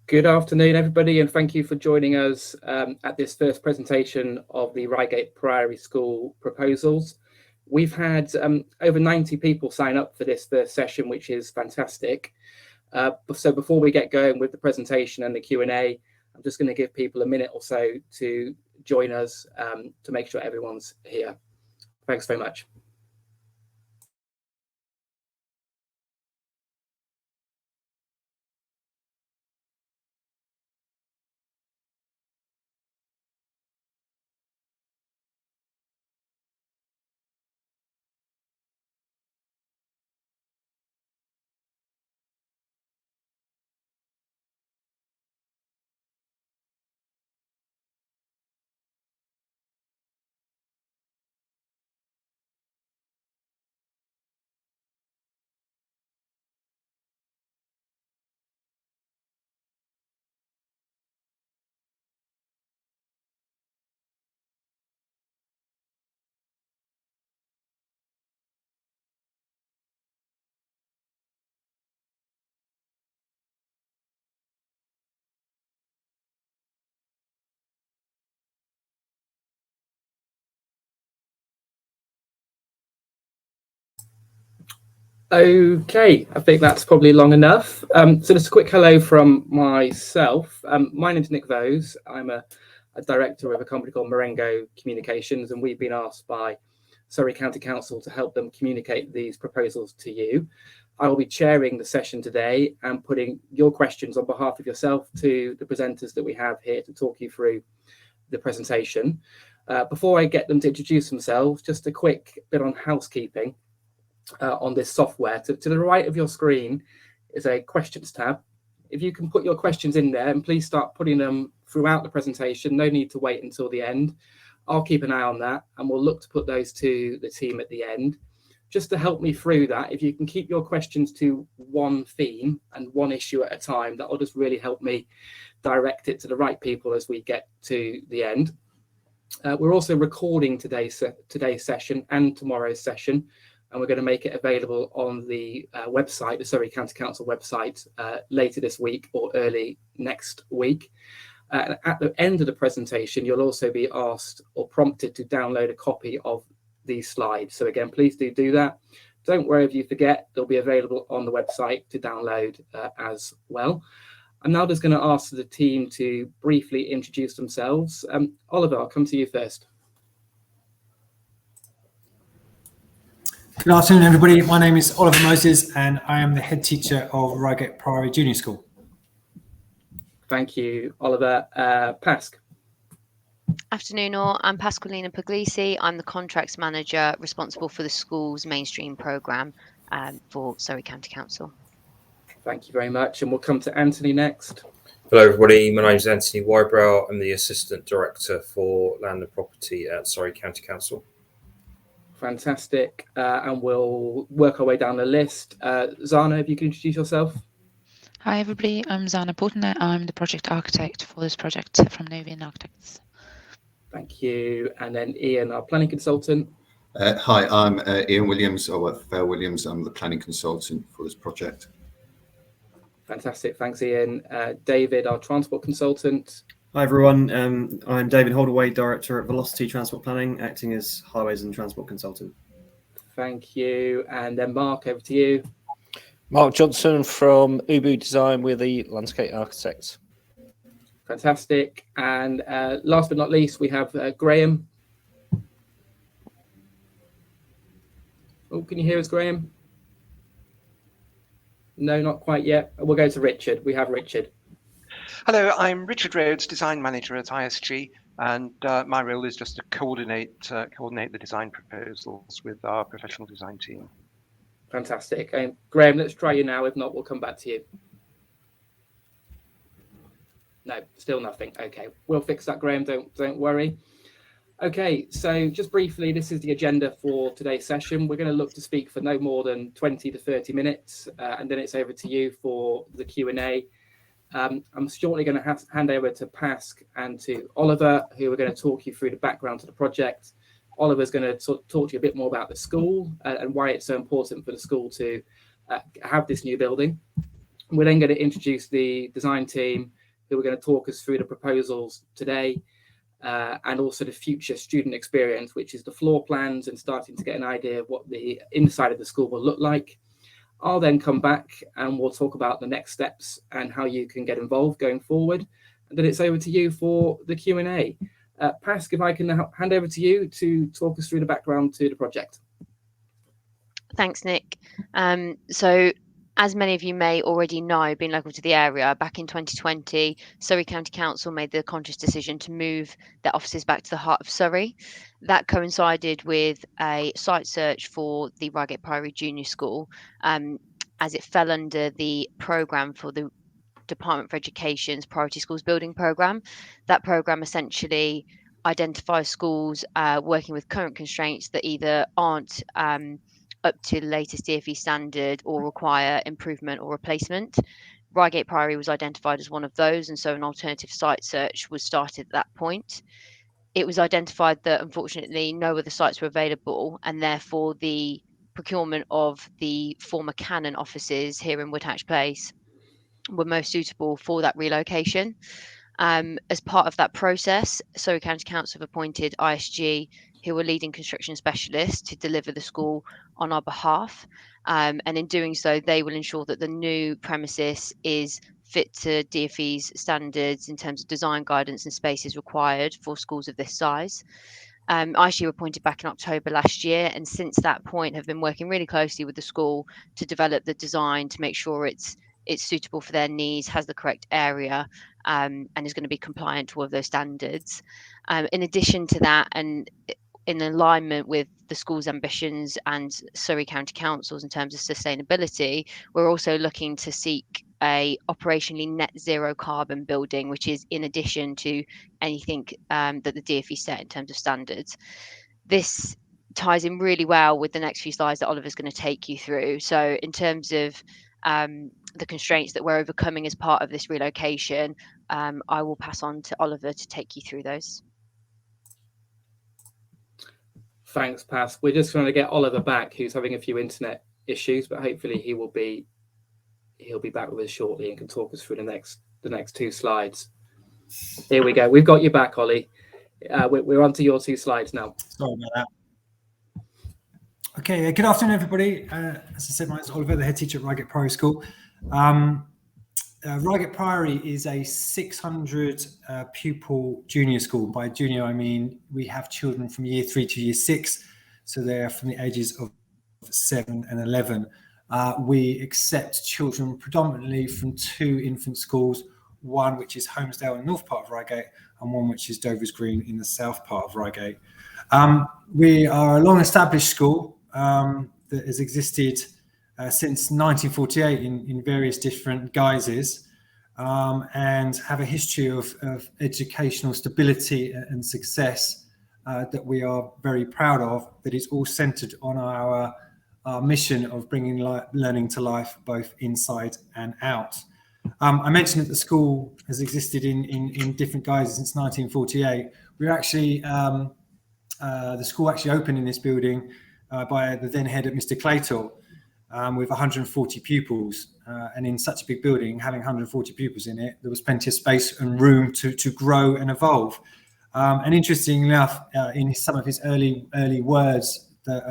Good afternoon, everybody, and thank you for joining us at this first presentation of the Reigate Priory School proposals. We've had over 90 people sign up for this first session, which is fantastic. So before we get going with the presentation and the Q&A, I'm just going to give people a minute or so to join us to make sure everyone's here. Thanks very much. Okay, I think that's probably long enough. So just a quick hello from myself. My name's Nick Vose. I'm a director of a company called Marengo Communications, and we've been asked by Surrey County Council to help them communicate these proposals to you. I will be chairing the session today and putting your questions on behalf of yourself to the presenters that we have here to talk you through the presentation. Before I get them to introduce themselves, just a quick bit on housekeeping. On this software. To the right of your screen is a questions tab. If you can put your questions in there, and please start putting them throughout the presentation, no need to wait until the end. I'll keep an eye on that and we'll look to put those to the team at the end. Just to help me through that, if you can keep your questions to one theme and one issue at a time, that will just really help me direct it to the right people as we get to the end. We're also recording today's session and tomorrow's session, and we're going to make it available on the website, the Surrey County Council website, later this week or early next week. At the end of the presentation, you'll also be asked or prompted to download a copy of these slides. So again, please do that. Don't worry if you forget, they'll be available on the website to download as well. I'm now just going to ask the team to briefly introduce themselves. Oliver, I'll come to you first. Good afternoon, everybody. My name is Oliver Moses, and I am the head teacher of Reigate Priory Junior School. Thank you, Oliver. Pask. Afternoon all, I'm Pasqualina Puglisi. I'm the contracts manager responsible for the school's mainstream programme for Surrey County Council. Thank you very much. And we'll come to Anthony next. Hello, everybody. My name is Anthony Wybrow. I'm the Assistant Director for Land and Property at Surrey County Council. Fantastic. And we'll work our way down the list. Zana, if you can introduce yourself. Hi, everybody. I'm Zana Portner. I'm the project architect for this project from Novian Architects. Thank you. And then Ian, our planning consultant. Hi, I'm Ian Williams. I work for Fair Williams. I'm the planning consultant for this project. Fantastic. Thanks, Ian. David, our transport consultant. Hi, everyone. I'm David Holdaway, Director at Velocity Transport Planning, acting as Highways and Transport Consultant. Thank you. And then Mark, over to you. Mark Johnson from Ubu Design. We're the landscape architects. Fantastic. And last but not least, we have Graham. Oh, can you hear us, Graham? No, not quite yet. We'll go to Richard. We have Richard. Hello, I'm Richard Rhodes, Design Manager at ISG, and my role is just to coordinate the design proposals with our professional design team. Fantastic. Graham, let's try you now. If not, we'll come back to you. No, still nothing. Okay, we'll fix that, Graham. Don't worry. Okay, so just briefly, this is the agenda for today's session. We're going to look to speak for no more than 20 to 30 minutes, and then it's over to you for the Q&A. I'm shortly going to hand over to Pask and to Oliver, who are going to talk you through the background to the project. Oliver's going to talk to you a bit more about the school and why it's so important for the school to have this new building. We're then going to introduce the design team, who are going to talk us through the proposals today, and also the future student experience, which is the floor plans and starting to get an idea of what the inside of the school will look like. I'll then come back and we'll talk about the next steps and how you can get involved going forward. And then it's over to you for the Q&A. Pask, if I can hand over to you to talk us through the background to the project. Thanks, Nick. So as many of you may already know, being local to the area, back in 2020, Surrey County Council made the conscious decision to move their offices back to the heart of Surrey. That coincided with a site search for the Reigate Priory Junior School, as it fell under the programme for the Department for Education's Priority Schools Building Programme. That programme essentially identifies schools working with current constraints that either aren't up to the latest DfE standard or require improvement or replacement. Reigate Priory was identified as one of those, and so an alternative site search was started at that point. It was identified that unfortunately no other sites were available, and therefore the procurement of the former Canon offices here in Woodhatch Place were most suitable for that relocation. As part of that process, Surrey County Council have appointed ISG, who are leading construction specialists, to deliver the school on our behalf. And in doing so, they will ensure that the new premises is fit to DfE's standards in terms of design guidance and spaces required for schools of this size. ISG were appointed back in October last year, and since that point have been working really closely with the school to develop the design to make sure it's suitable for their needs, has the correct area, and is going to be compliant to all of those standards. In addition to that, and in alignment with the school's ambitions and Surrey County Council's in terms of sustainability, we're also looking to seek a operationally net zero carbon building, which is in addition to anything that the DfE set in terms of standards. This ties in really well with the next few slides that Oliver's going to take you through. So in terms of the constraints that we're overcoming as part of this relocation, I will pass on to Oliver to take you through those. Thanks, Pask. We're just going to get Oliver back, who's having a few internet issues, but hopefully he'll be back with us shortly and can talk us through the next two slides. Here we go. We've got you back, Ollie. We're on to your two slides now. Sorry about that. Okay, good afternoon, everybody. As I said, my name is Oliver, the head teacher at Reigate Priory School. Reigate Priory is a 600 pupil junior school. By junior, I mean we have children from year 3 to year 6, so they're from the ages of 7 and 11. We accept children predominantly from 2 infant schools, one which is Holmesdale in the north part of Reigate and one which is Dover's Green in the south part of Reigate. We are a long established school that has existed since 1948 in various different guises, and have a history of educational stability and success that we are very proud of, that is all centered on our mission of bringing learning to life both inside and out. I mentioned that the school has existed in different guises since 1948. We're actually, the school actually opened in this building by the then head, Mr. Claytor, with 140 pupils. And in such a big building, having 140 pupils in it, there was plenty of space and room to grow and evolve. And interestingly enough, in some of his early words that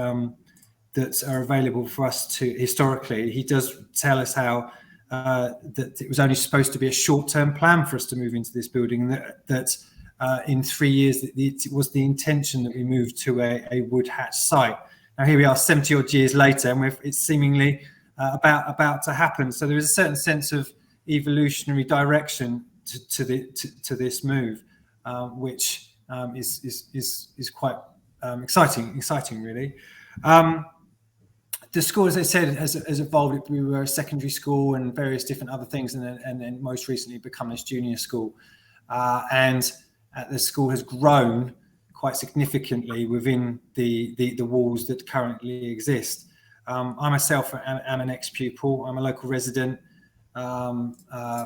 are available for us to historically, he does tell us how that it was only supposed to be a short-term plan for us to move into this building, that in 3 years it was the intention that we moved to a Woodhatch site. Now here we are 70 odd years later, and it's seemingly about to happen. So there is a certain sense of evolutionary direction to this move, which is quite exciting really. The school, as I said, has evolved. We were a secondary school and various different other things, and then most recently become this junior school. And the school has grown quite significantly within the walls that currently exist. I myself am an ex-pupil. I'm a local resident.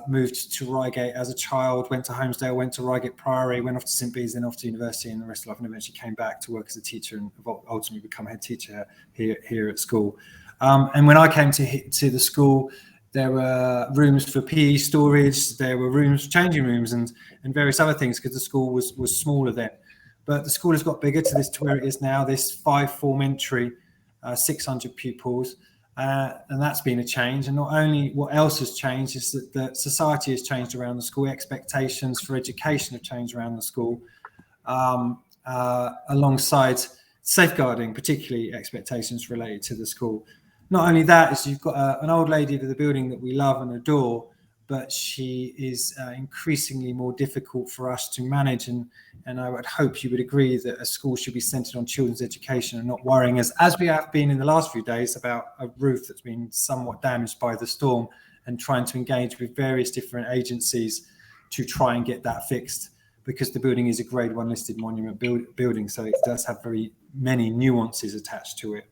Moved to Reigate as a child, went to Holmesdale, went to Reigate Priory, went off to St Bees, then off to university and the rest of life, and eventually came back to work as a teacher and ultimately become head teacher here at school. And when I came to the school, There were rooms for PE storage. There were rooms, changing rooms, and various other things because the school was smaller then. But the school has got bigger to where it is now. This 5-form entry, 600 pupils, and that's been a change. And not only what else has changed is that society has changed around the school. Expectations for education have changed around the school, alongside safeguarding, particularly expectations related to the school. Not only that, is you've got an old lady of the building that we love and adore, but she is increasingly more difficult for us to manage. And I would hope you would agree that a school should be centred on children's education and not worrying, as we have been in the last few days, about a roof that's been somewhat damaged by the storm, and trying to engage with various different agencies to try and get that fixed, because the building is a Grade 1 listed monument building, so it does have very many nuances attached to it.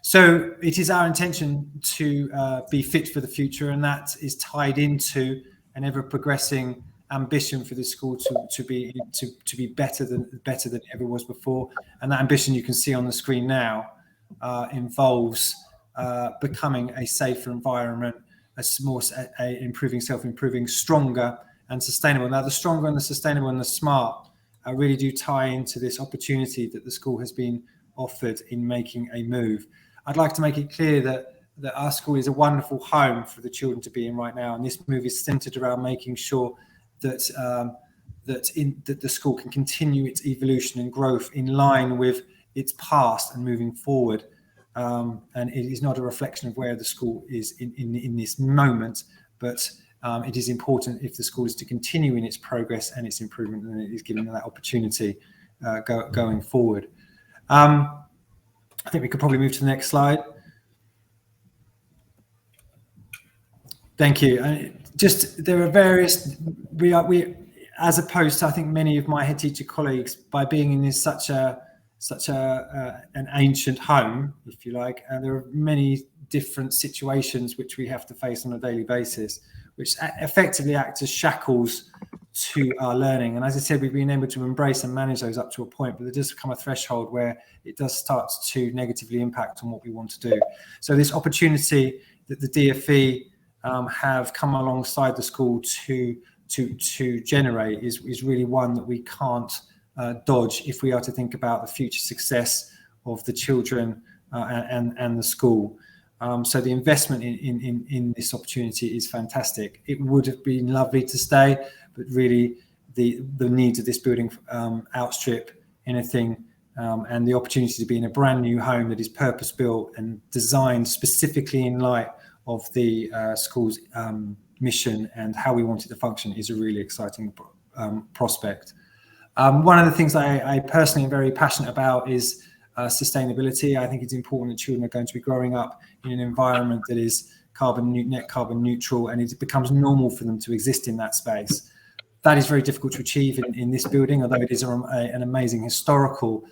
So it is our intention to be fit for the future, and that is tied into an ever-progressing ambition for the school to be better than it ever was before. And that ambition, you can see on the screen now, involves becoming a safer environment, improving, stronger and sustainable. Now, the stronger and the sustainable and the smart really do tie into this opportunity that the school has been offered in making a move. I'd like to make it clear that our school is a wonderful home for the children to be in right now, and this move is centred around making sure that the school can continue its evolution and growth in line with its past and moving forward. And it is not a reflection of where the school is in this moment, but it is important, if the school is to continue in its progress and its improvement, and it is given that opportunity going forward. I think we could probably move to the next slide. Thank you. There are various. We as opposed to, I think, many of my head teacher colleagues, by being in this such an ancient home, if you like, there are many different situations which we have to face on a daily basis, which effectively act as shackles to our learning. And as I said, we've been able to embrace and manage those up to a point, but there does come a threshold where it does start to negatively impact on what we want to do. So this opportunity that the DFE have come alongside the school to generate is really one that we can't dodge if we are to think about the future success of the children and the school. So the investment in this opportunity is fantastic. It would have been lovely to stay, but really the needs of this building outstrip anything, and the opportunity to be in a brand new home that is purpose built and designed specifically in light of the school's mission and how we want it to function is a really exciting prospect. One of the things I personally am very passionate about is sustainability. I think it's important that children are going to be growing up in an environment that is net carbon neutral, and it becomes normal for them to exist in that space. That is very difficult to achieve in this building, although it is an amazing historical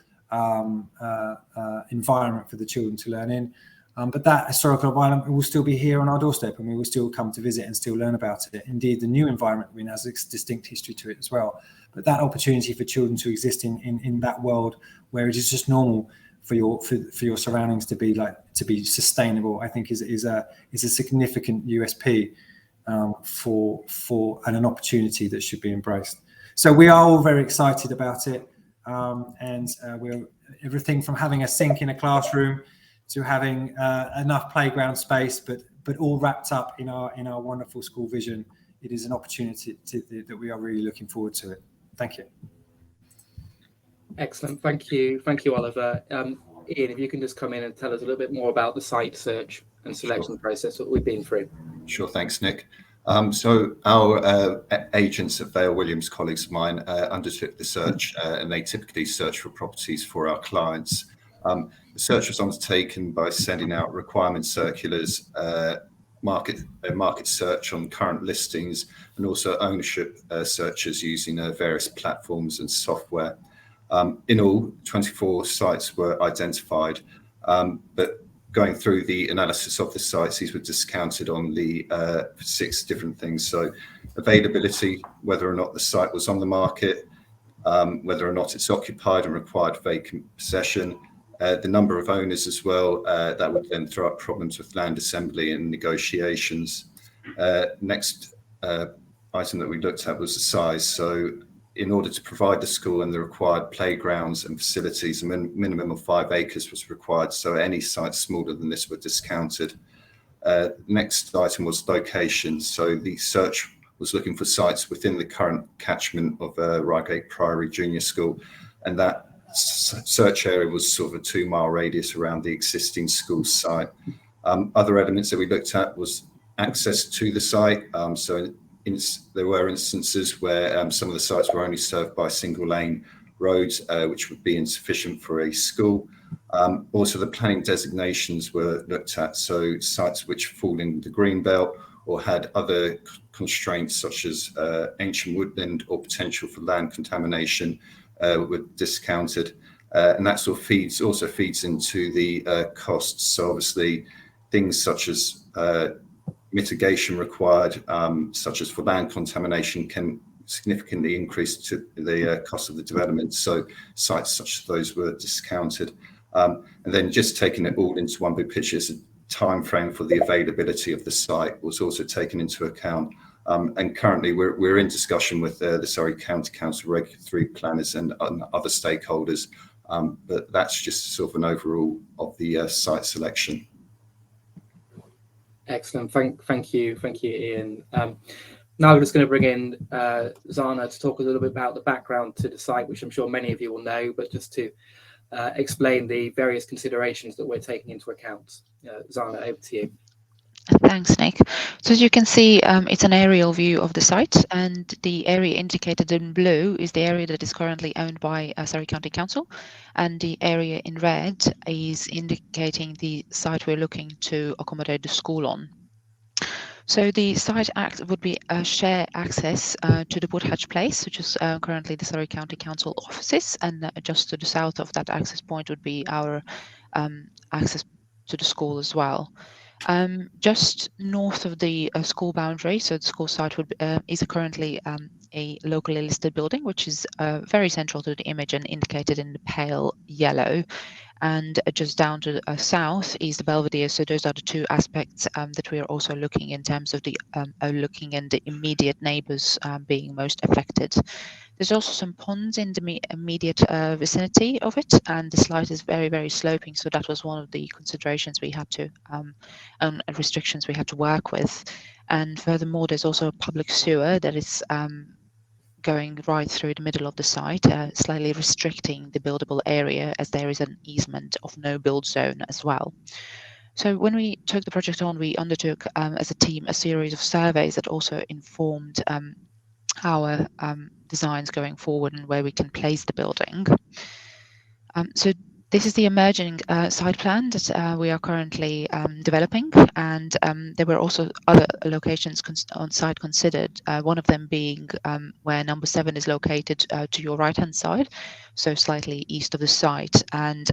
environment for the children to learn in. But that historical environment will still be here on our doorstep, and we will still come to visit and still learn about it. Indeed, the new environment has a distinct history to it as well. But that opportunity for children to exist in that world where it is just normal for your surroundings to be sustainable, I think is a significant USP for an opportunity that should be embraced. So we are all very excited about it, and we're everything from having a sink in a classroom to having enough playground space, but all wrapped up in our wonderful school vision. It is an opportunity that we are really looking forward to it. Thank you. Excellent. Thank you, Oliver. Ian, if you can just come in and tell us a little bit more about the site search and selection process that we've been through. Sure, thanks, Nick. So our agents at Vale Williams, colleagues of mine, undertook the search, and they typically search for properties for our clients. The search was undertaken by sending out requirement circulars, market search on current listings, and also ownership searches using various platforms and software. In all, 24 sites were identified, but going through the analysis of the sites, these were discounted on the 6 different things. So availability, whether or not the site was on the market, whether or not it's occupied and required vacant possession, the number of owners as well, that would then throw up problems with land assembly and negotiations. Next item that we looked at was the size. So in order to provide the school and the required playgrounds and facilities, a minimum of 5 acres was required. So any sites smaller than this were discounted. Next item was location. So the search was looking for sites within the current catchment of Reigate Priory Junior School, and that search area was sort of a 2-mile radius around the existing school site. Other elements that we looked at was access to the site. So there were instances where some of the sites were only served by single-lane roads, which would be insufficient for a school. Also, the planning designations were looked at, so sites which fall in the green belt or had other constraints such as ancient woodland or potential for land contamination were discounted. And that sort of also feeds into the costs. So obviously things such as mitigation required, such as for land contamination, can significantly increase to the cost of the development. So sites such as those were discounted. And then just taking it all into one big picture, a time frame for the availability of the site was also taken into account. And currently we're in discussion with the Surrey County Council regulatory planners and other stakeholders. But that's just sort of an overall of the site selection. Excellent. Thank you, Ian. Now we're just going to bring in Zana to talk a little bit about the background to the site, which I'm sure many of you will know, but just to explain the various considerations that we're taking into account. Zana, over to you. Thanks, Nick. So as you can see, it's an aerial view of the site, and the area indicated in blue is the area that is currently owned by Surrey County Council, and the area in red is indicating the site we're looking to accommodate the school on. So the site would be a share access to the Woodhatch Place, which is currently the Surrey County Council offices, and just to the south of that access point would be our access to the school as well. Just north of the school boundary, so the school site is currently a locally listed building, which is very central to the image and indicated in the pale yellow. And just down to the south is the Belvedere. So those are the two aspects that we are also looking in terms of the looking and the immediate neighbours being most affected. There's also some ponds in the immediate vicinity of it, and the site is very, very sloping. So that was one of the considerations we had to, and restrictions we had to work with. And furthermore, there's also a public sewer that is going right through the middle of the site, slightly restricting the buildable area, as there is an easement of no build zone as well. So when we took the project on, we undertook as a team a series of surveys that also informed our designs going forward and where we can place the building. So this is the emerging site plan that we are currently developing, and there were also other locations on site considered, one of them being where number 7 is located to your right-hand side, so slightly east of the site, and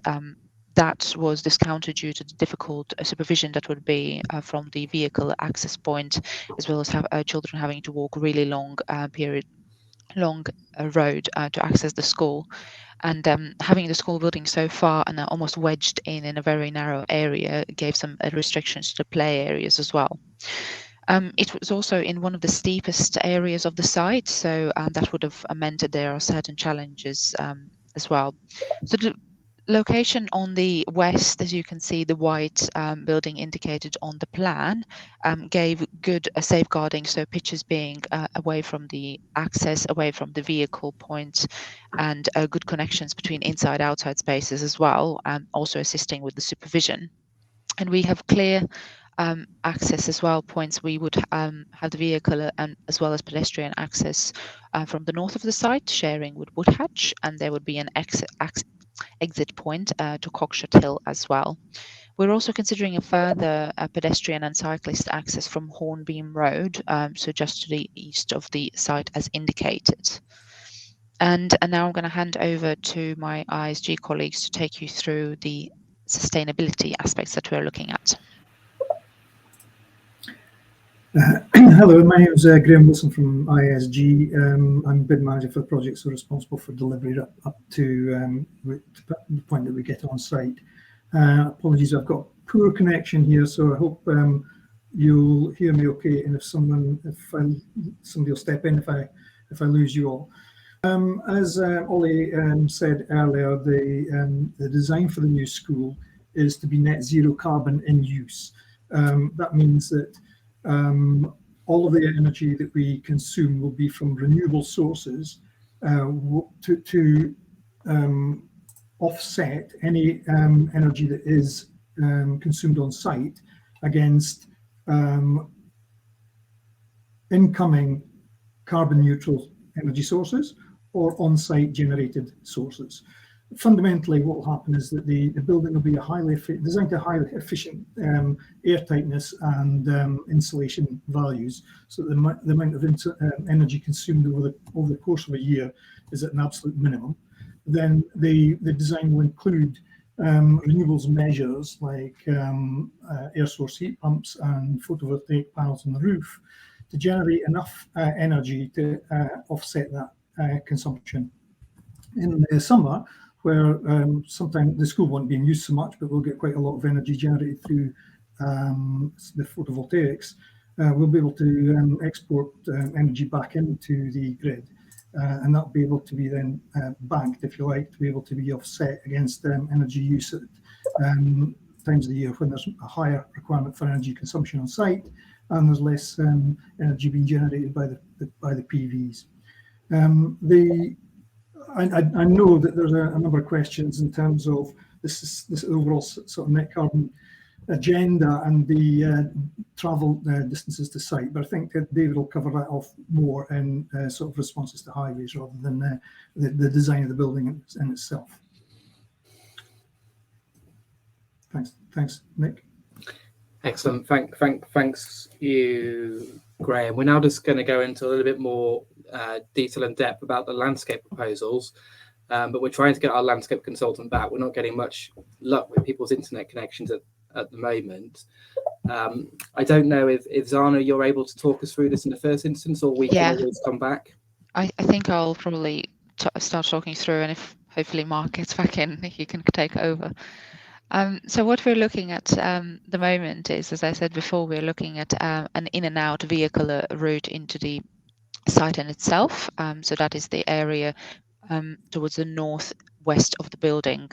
that was discounted due to the difficult supervision that would be from the vehicle access point, as well as children having to walk really long road to access the school. And having the school building so far and almost wedged in a very narrow area gave some restrictions to the play areas as well. It was also in one of the steepest areas of the site, so that would have meant that there are certain challenges as well. So the location on the west, as you can see, the white building indicated on the plan, gave good safeguarding, so pitches being away from the access, away from the vehicle point, and good connections between inside outside spaces as well, also assisting with the supervision. And we have clear access as well, points we would have the vehicle and as well as pedestrian access from the north of the site, sharing with Woodhatch, and there would be an exit point to Cockshott Hill as well. We're also considering a further pedestrian and cyclist access from Hornbeam Road, so just to the east of the site as indicated. And now I'm going to hand over to my ISG colleagues to take you through the sustainability aspects that we're looking at. Hello, my name is Graham Wilson from ISG. I'm bid manager for the project, so responsible for delivery up to the point that we get on site. Apologies, I've got poor connection here, so I hope you'll hear me okay. And if somebody will step in if I lose you all. As Ollie said earlier, the design for the new school is to be net zero carbon in use. That means that all of the energy that we consume will be from renewable sources to offset any energy that is consumed on site against incoming carbon neutral energy sources or on-site generated sources. Fundamentally, what will happen is that the building will be designed to highly efficient airtightness and insulation values, so the amount of energy consumed over the course of a year is at an absolute minimum. Then the design will include renewables measures like air source heat pumps and photovoltaic panels on the roof to generate enough energy to offset that consumption. In the summer, where sometimes the school won't be in use so much, but we'll get quite a lot of energy generated through the photovoltaics, we'll be able to export energy back into the grid. And that'll be able to be then banked, if you like, to be able to be offset against energy use at times of the year when there's a higher requirement for energy consumption on site and there's less energy being generated by the PVs. I know that there's a number of questions in terms of this overall sort of net carbon agenda and the travel distances to site, but I think that David will cover that off more in sort of responses to highways rather than the design of the building in itself. Thanks, Nick. Excellent. Thanks you, Graham. We're now just going to go into a little bit more detail and depth about the landscape proposals, but we're trying to get our landscape consultant back. We're not getting much luck with people's internet connections at the moment. I don't know if Zana, you're able to talk us through this in the first instance, or we can always come back. I think I'll probably start talking through, and if hopefully Mark gets back in, he can take over. So what we're looking at the moment is, as I said before, we're looking at an in and out vehicular route into the site in itself. So that is the area towards the northwest of the building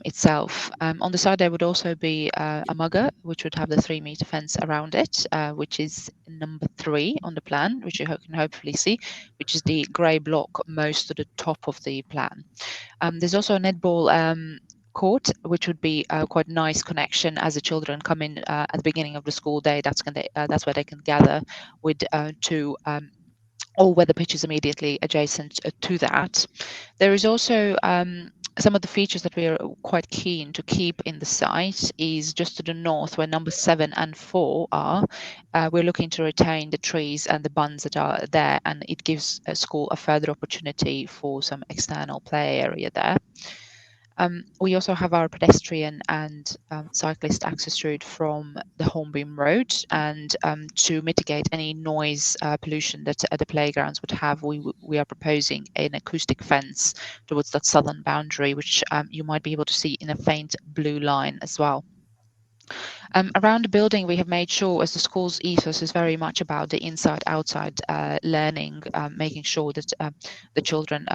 itself. On the side there would also be a mugger, which would have the 3-meter fence around it, which is number 3 on the plan, which you can hopefully see, which is the grey block most to the top of the plan. There's also a netball court, which would be quite a nice connection as the children come in at the beginning of the school day. That's where they can gather with 2 all-weather pitches immediately adjacent to that. There is also some of the features that we are quite keen to keep in the site is just to the north, where number 7 and 4 are. We're looking to retain the trees and the bunds that are there, and it gives a school a further opportunity for some external play area there. We also have our pedestrian and cyclist access route from the Hornbeam Road, and to mitigate any noise pollution that the playgrounds would have, we are proposing an acoustic fence towards that southern boundary, which you might be able to see in a faint blue line as well. Around the building, we have made sure, as the school's ethos is very much about the inside-outside learning, making sure that the children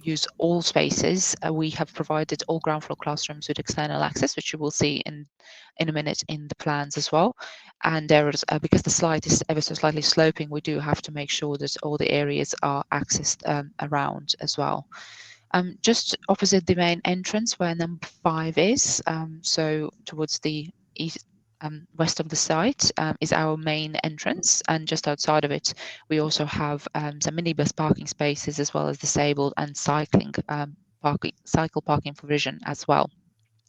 use all spaces. We have provided all ground floor classrooms with external access, which you will see in a minute in the plans as well. And there is, because the slide is ever so slightly sloping, we do have to make sure that all the areas are accessed around as well. Just opposite the main entrance where number 5 is, so towards the east, west of the site is our main entrance, and just outside of it we also have some minibus parking spaces, as well as disabled and cycle parking provision as well.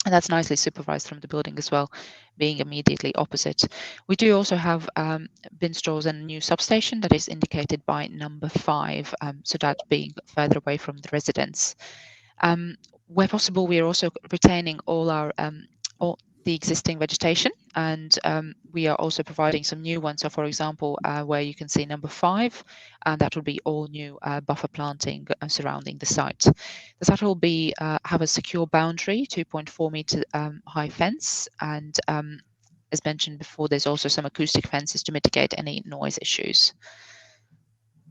And that's nicely supervised from the building as well, being immediately opposite. We do also have bin stores and a new substation that is indicated by number 5, so that being further away from the residents. Where possible, we are also retaining all our the existing vegetation, and we are also providing some new ones. So, for example, where you can see number 5, and that will be all new buffer planting surrounding the site. The site will be have a secure boundary, 2.4 meter high fence, and as mentioned before, there's also some acoustic fences to mitigate any noise issues.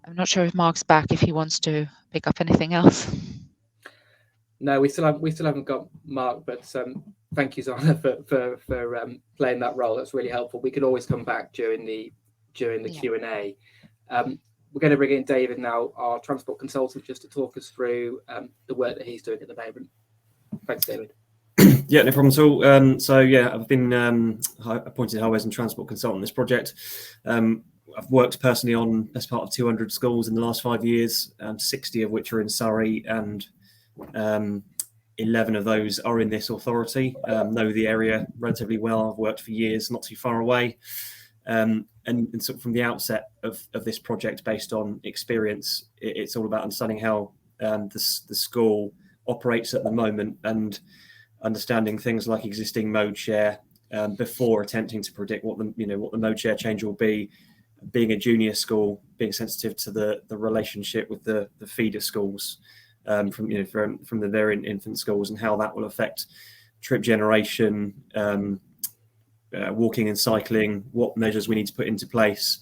I'm not sure if Mark's back, if he wants to pick up anything else. No, we still haven't got Mark, but thank you, Zana, for playing that role. That's really helpful. We could always come back during the Q&A. We're going to bring in David now, our transport consultant, just to talk us through the work that he's doing at the moment. Thanks, David. Yeah, no problem at all. So yeah, I've been appointed highways and transport consultant on this project. I've worked personally on best part of 200 schools in the last 5 years, 60 of which are in Surrey, and 11 of those are in this authority. Know the area relatively well. I've worked for years, not too far away. And so from the outset of this project, based on experience, it's all about understanding how the school operates at the moment and understanding things like existing mode share before attempting to predict what the mode share change will be. Being a junior school, being sensitive to the relationship with the feeder schools from the very infant schools, and how that will affect trip generation, walking and cycling, what measures we need to put into place,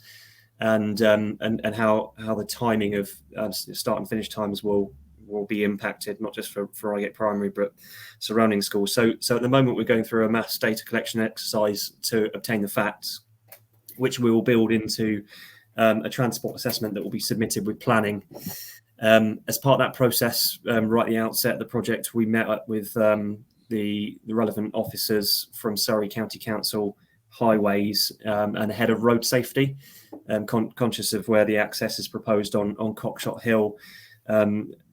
and how the timing of start and finish times will be impacted, not just for Reigate Primary but surrounding schools. So at the moment we're going through a mass data collection exercise to obtain the facts, which we will build into a transport assessment that will be submitted with planning. As part of that process, right at the outset of the project, we met up with the relevant officers from Surrey County Council, Highways, and head of road safety, conscious of where the access is proposed on Cockshot Hill,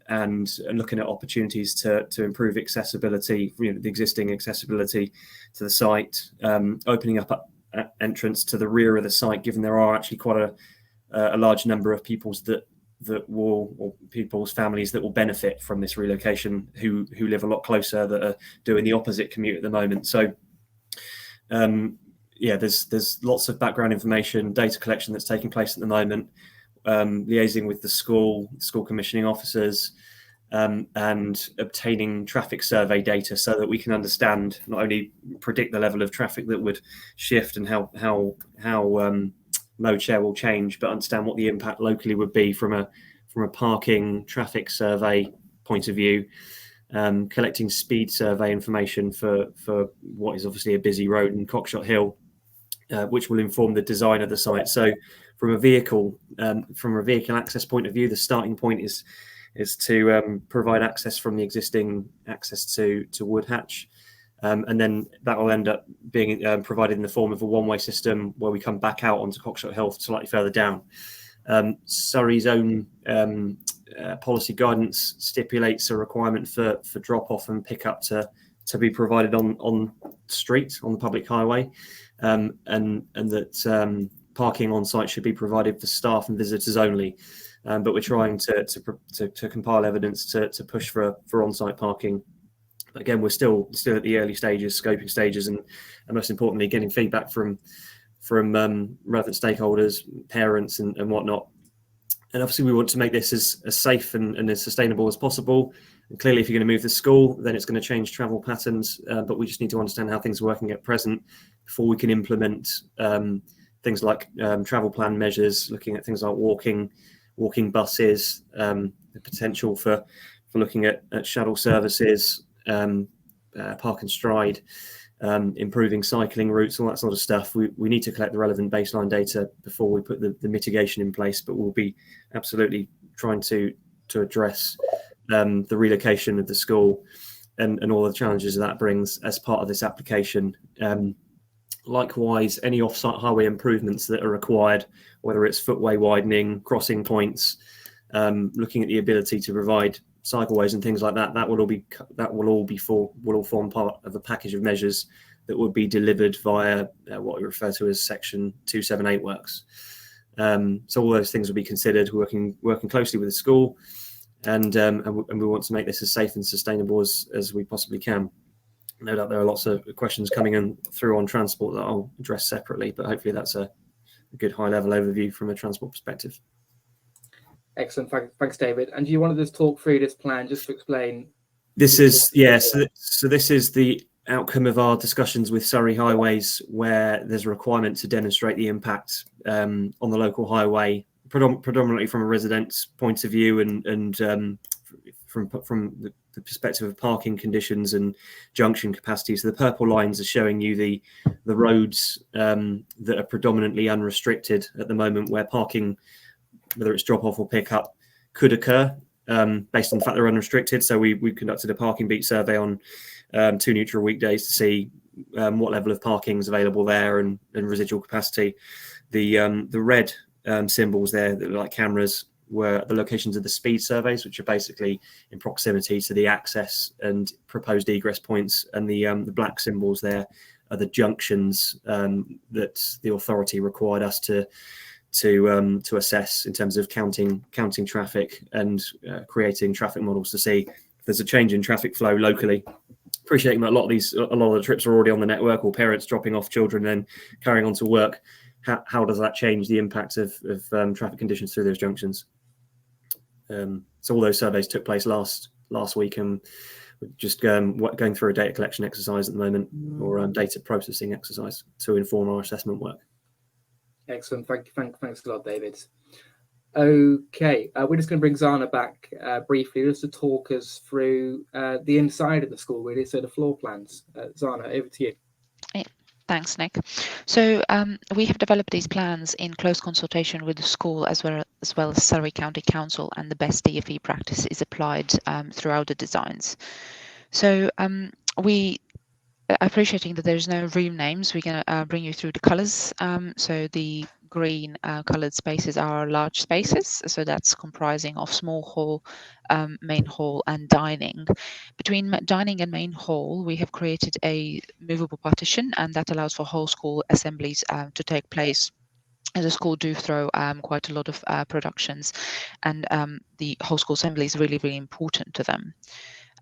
and looking at opportunities to improve accessibility, the existing accessibility to the site, opening up entrance to the rear of the site, given there are actually quite a large number of people's families that will benefit from this relocation, who live a lot closer, that are doing the opposite commute at the moment. So there's lots of background information, data collection that's taking place at the moment, liaising with the school commissioning officers, and obtaining traffic survey data so that we can understand, not only predict the level of traffic that would shift and how mode share will change, but understand what the impact locally would be from a parking traffic survey point of view, collecting speed survey information for what is obviously a busy road in Cockshot Hill, which will inform the design of the site. So from a vehicle access point of view, the starting point is to provide access from the existing access to Woodhatch, and then that will end up being provided in the form of a one-way system where we come back out onto Cockshot Hill slightly further down. Surrey's own policy guidance stipulates a requirement for drop-off and pick-up to be provided on street, on the public highway, and that parking on site should be provided for staff and visitors only. But we're trying to compile evidence to push for on-site parking. Again, we're still at the early stages, scoping stages, and most importantly, getting feedback from relevant stakeholders, parents, and whatnot. And obviously, we want to make this as safe and as sustainable as possible. And clearly, if you're going to move the school, then it's going to change travel patterns. But we just need to understand how things are working at present before we can implement things like travel plan measures, looking at things like walking buses, the potential for looking at shuttle services, park and stride, improving cycling routes, all that sort of stuff. We need to collect the relevant baseline data before we put the mitigation in place, but we'll be absolutely trying to address the relocation of the school and all the challenges that brings as part of this application. Likewise, any off-site highway improvements that are required, whether it's footway widening, crossing points, looking at the ability to provide cycleways and things like that, will all form part of a package of measures that would be delivered via what we refer to as Section 278 works. So all those things will be considered, working closely with the school, and we want to make this as safe and sustainable as we possibly can. no doubt there are lots of questions coming in through on transport that I'll address separately, but hopefully that's a good high-level overview from a transport perspective. Excellent, thanks, David. And do you want to just talk through this plan just to explain? This is, yes, so this is the outcome of our discussions with Surrey Highways, where there's a requirement to demonstrate the impact on the local highway, predominantly from a resident's point of view, and from the perspective of parking conditions and junction capacity. So the purple lines are showing you the roads that are predominantly unrestricted at the moment, where parking, whether it's drop off or pick up, could occur based on the fact they're unrestricted. So we conducted a parking beat survey on 2 neutral weekdays to see what level of parking is available there and residual capacity. The red symbols there that are like cameras were the locations of the speed surveys, which are basically in proximity to the access and proposed egress points, and the black symbols there are the junctions that the authority required us to assess in terms of counting traffic and creating traffic models to see if there's a change in traffic flow locally. Appreciating that a lot of the trips are already on the network, or parents dropping off children then carrying on to work. How does that change the impact of traffic conditions through those junctions? So all those surveys took place last week, and we're just going through a data collection exercise at the moment, or data processing exercise to inform our assessment work. Excellent. Thanks a lot, David. Okay, we're just going to bring Zana back briefly just to talk us through the inside of the school, really, so the floor plans. Zana, over to you. Yeah, thanks, Nick. So we have developed these plans in close consultation with the school as well as Surrey County Council, and the best DFE practice is applied throughout the designs. So we, appreciating that there's no room names, we're going to bring you through the colours. So the green coloured spaces are large spaces, so that's comprising of small hall, main hall and dining. Between dining and main hall, we have created a movable partition, and that allows for whole school assemblies to take place. As the school do throw quite a lot of productions, and the whole school assembly is really, really important to them.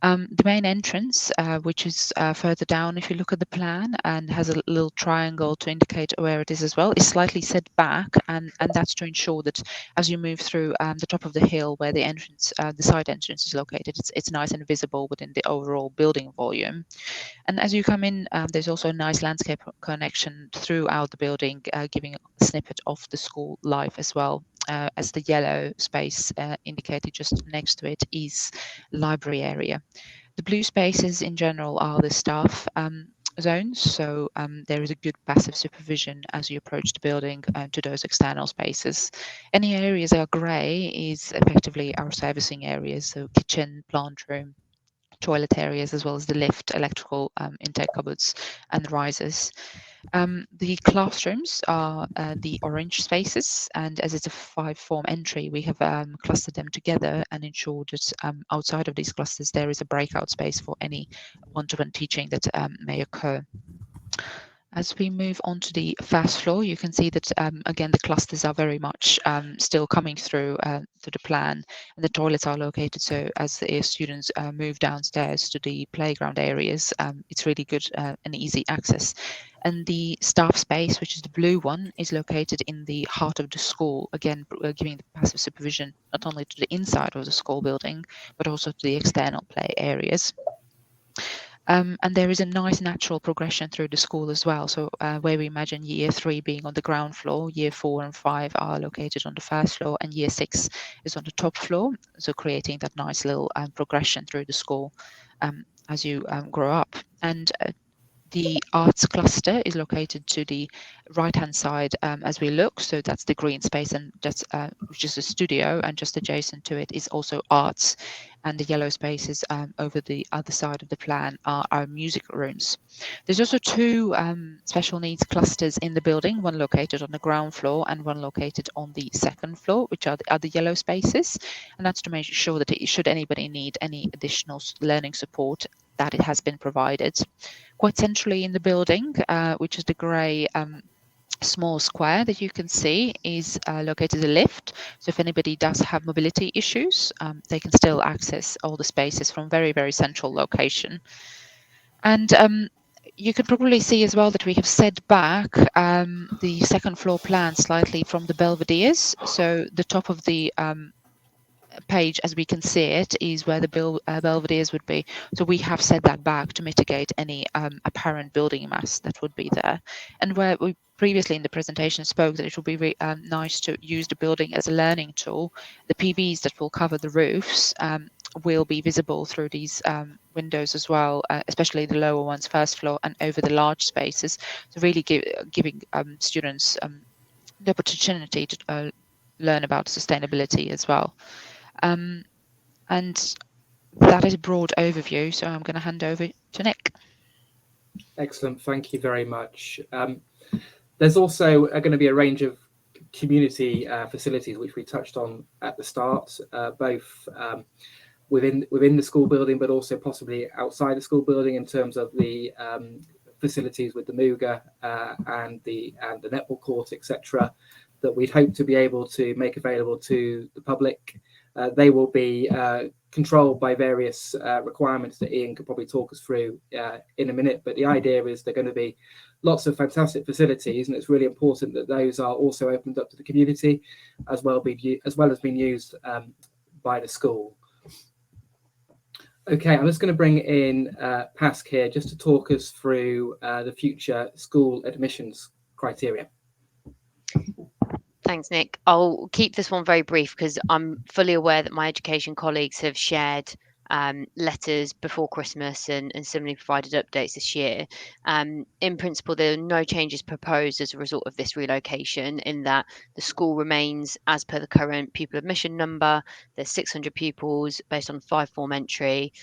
The main entrance, which is further down if you look at the plan, and has a little triangle to indicate where it is as well, is slightly set back, and that's to ensure that as you move through the top of the hill where the entrance, the side entrance is located, it's nice and visible within the overall building volume. And as you come in, there's also a nice landscape connection throughout the building, giving a snippet of the school life as well. As the yellow space indicated just next to it is library area. The blue spaces in general are the staff zones, so there is a good passive supervision as you approach the building to those external spaces. Any areas that are grey is effectively our servicing areas, so kitchen, plant room, toilet areas, as well as the lift, electrical intake cupboards and risers. The classrooms are the orange spaces, and as it's a 5-form entry, we have clustered them together and ensured that outside of these clusters there is a breakout space for any one-to-one teaching that may occur. As we move on to the first floor, you can see that again the clusters are very much still coming through to the plan, and the toilets are located so as the students move downstairs to the playground areas, it's really good and easy access. And the staff space, which is the blue one, is located in the heart of the school, again giving the passive supervision not only to the inside of the school building but also to the external play areas. And there is a nice natural progression through the school as well. So where we imagine year 3 being on the ground floor, year 4 and 5 are located on the first floor, and year 6 is on the top floor. So creating that nice little progression through the school as you grow up. And the arts cluster is located to the right-hand side as we look. So that's the green space, and that's which is a studio, and just adjacent to it is also arts. And the yellow spaces over the other side of the plan are our music rooms. There's also 2 special needs clusters in the building, one located on the ground floor and one located on the second floor, which are the other yellow spaces. And that's to make sure that should anybody need any additional learning support, that it has been provided. Quite centrally in the building, which is the grey small square that you can see, is located a lift. So if anybody does have mobility issues, they can still access all the spaces from very, very central location. And you can probably see as well that we have set back the second floor plan slightly from the belvederes. So the top of the page, as we can see it, is where the belvederes would be. So we have set that back to mitigate any apparent building mass that would be there. And where we previously in the presentation spoke that it would be nice to use the building as a learning tool, the PVs that will cover the roofs will be visible through these windows as well, especially the lower ones, first floor, and over the large spaces. So really giving students the opportunity to learn about sustainability as well. And that is a broad overview, so I'm going to hand over to Nick. Excellent, thank you very much. There's also going to be a range of community facilities which we touched on at the start, both within the school building, but also possibly outside the school building in terms of the facilities with the Muga and the netball court, etc., that we'd hope to be able to make available to the public. They will be controlled by various requirements that Ian could probably talk us through in a minute. But the idea is they're going to be lots of fantastic facilities, and it's really important that those are also opened up to the community, as well as being used by the school. Okay, I'm just going to bring in Pask here just to talk us through the future school admissions criteria. Thanks, Nick. I'll keep this one very brief because I'm fully aware that my education colleagues have shared letters before Christmas and similarly provided updates this year. In principle, there are no changes proposed as a result of this relocation, in that the school remains as per the current pupil admission number. There's 600 pupils based on 5-form entry,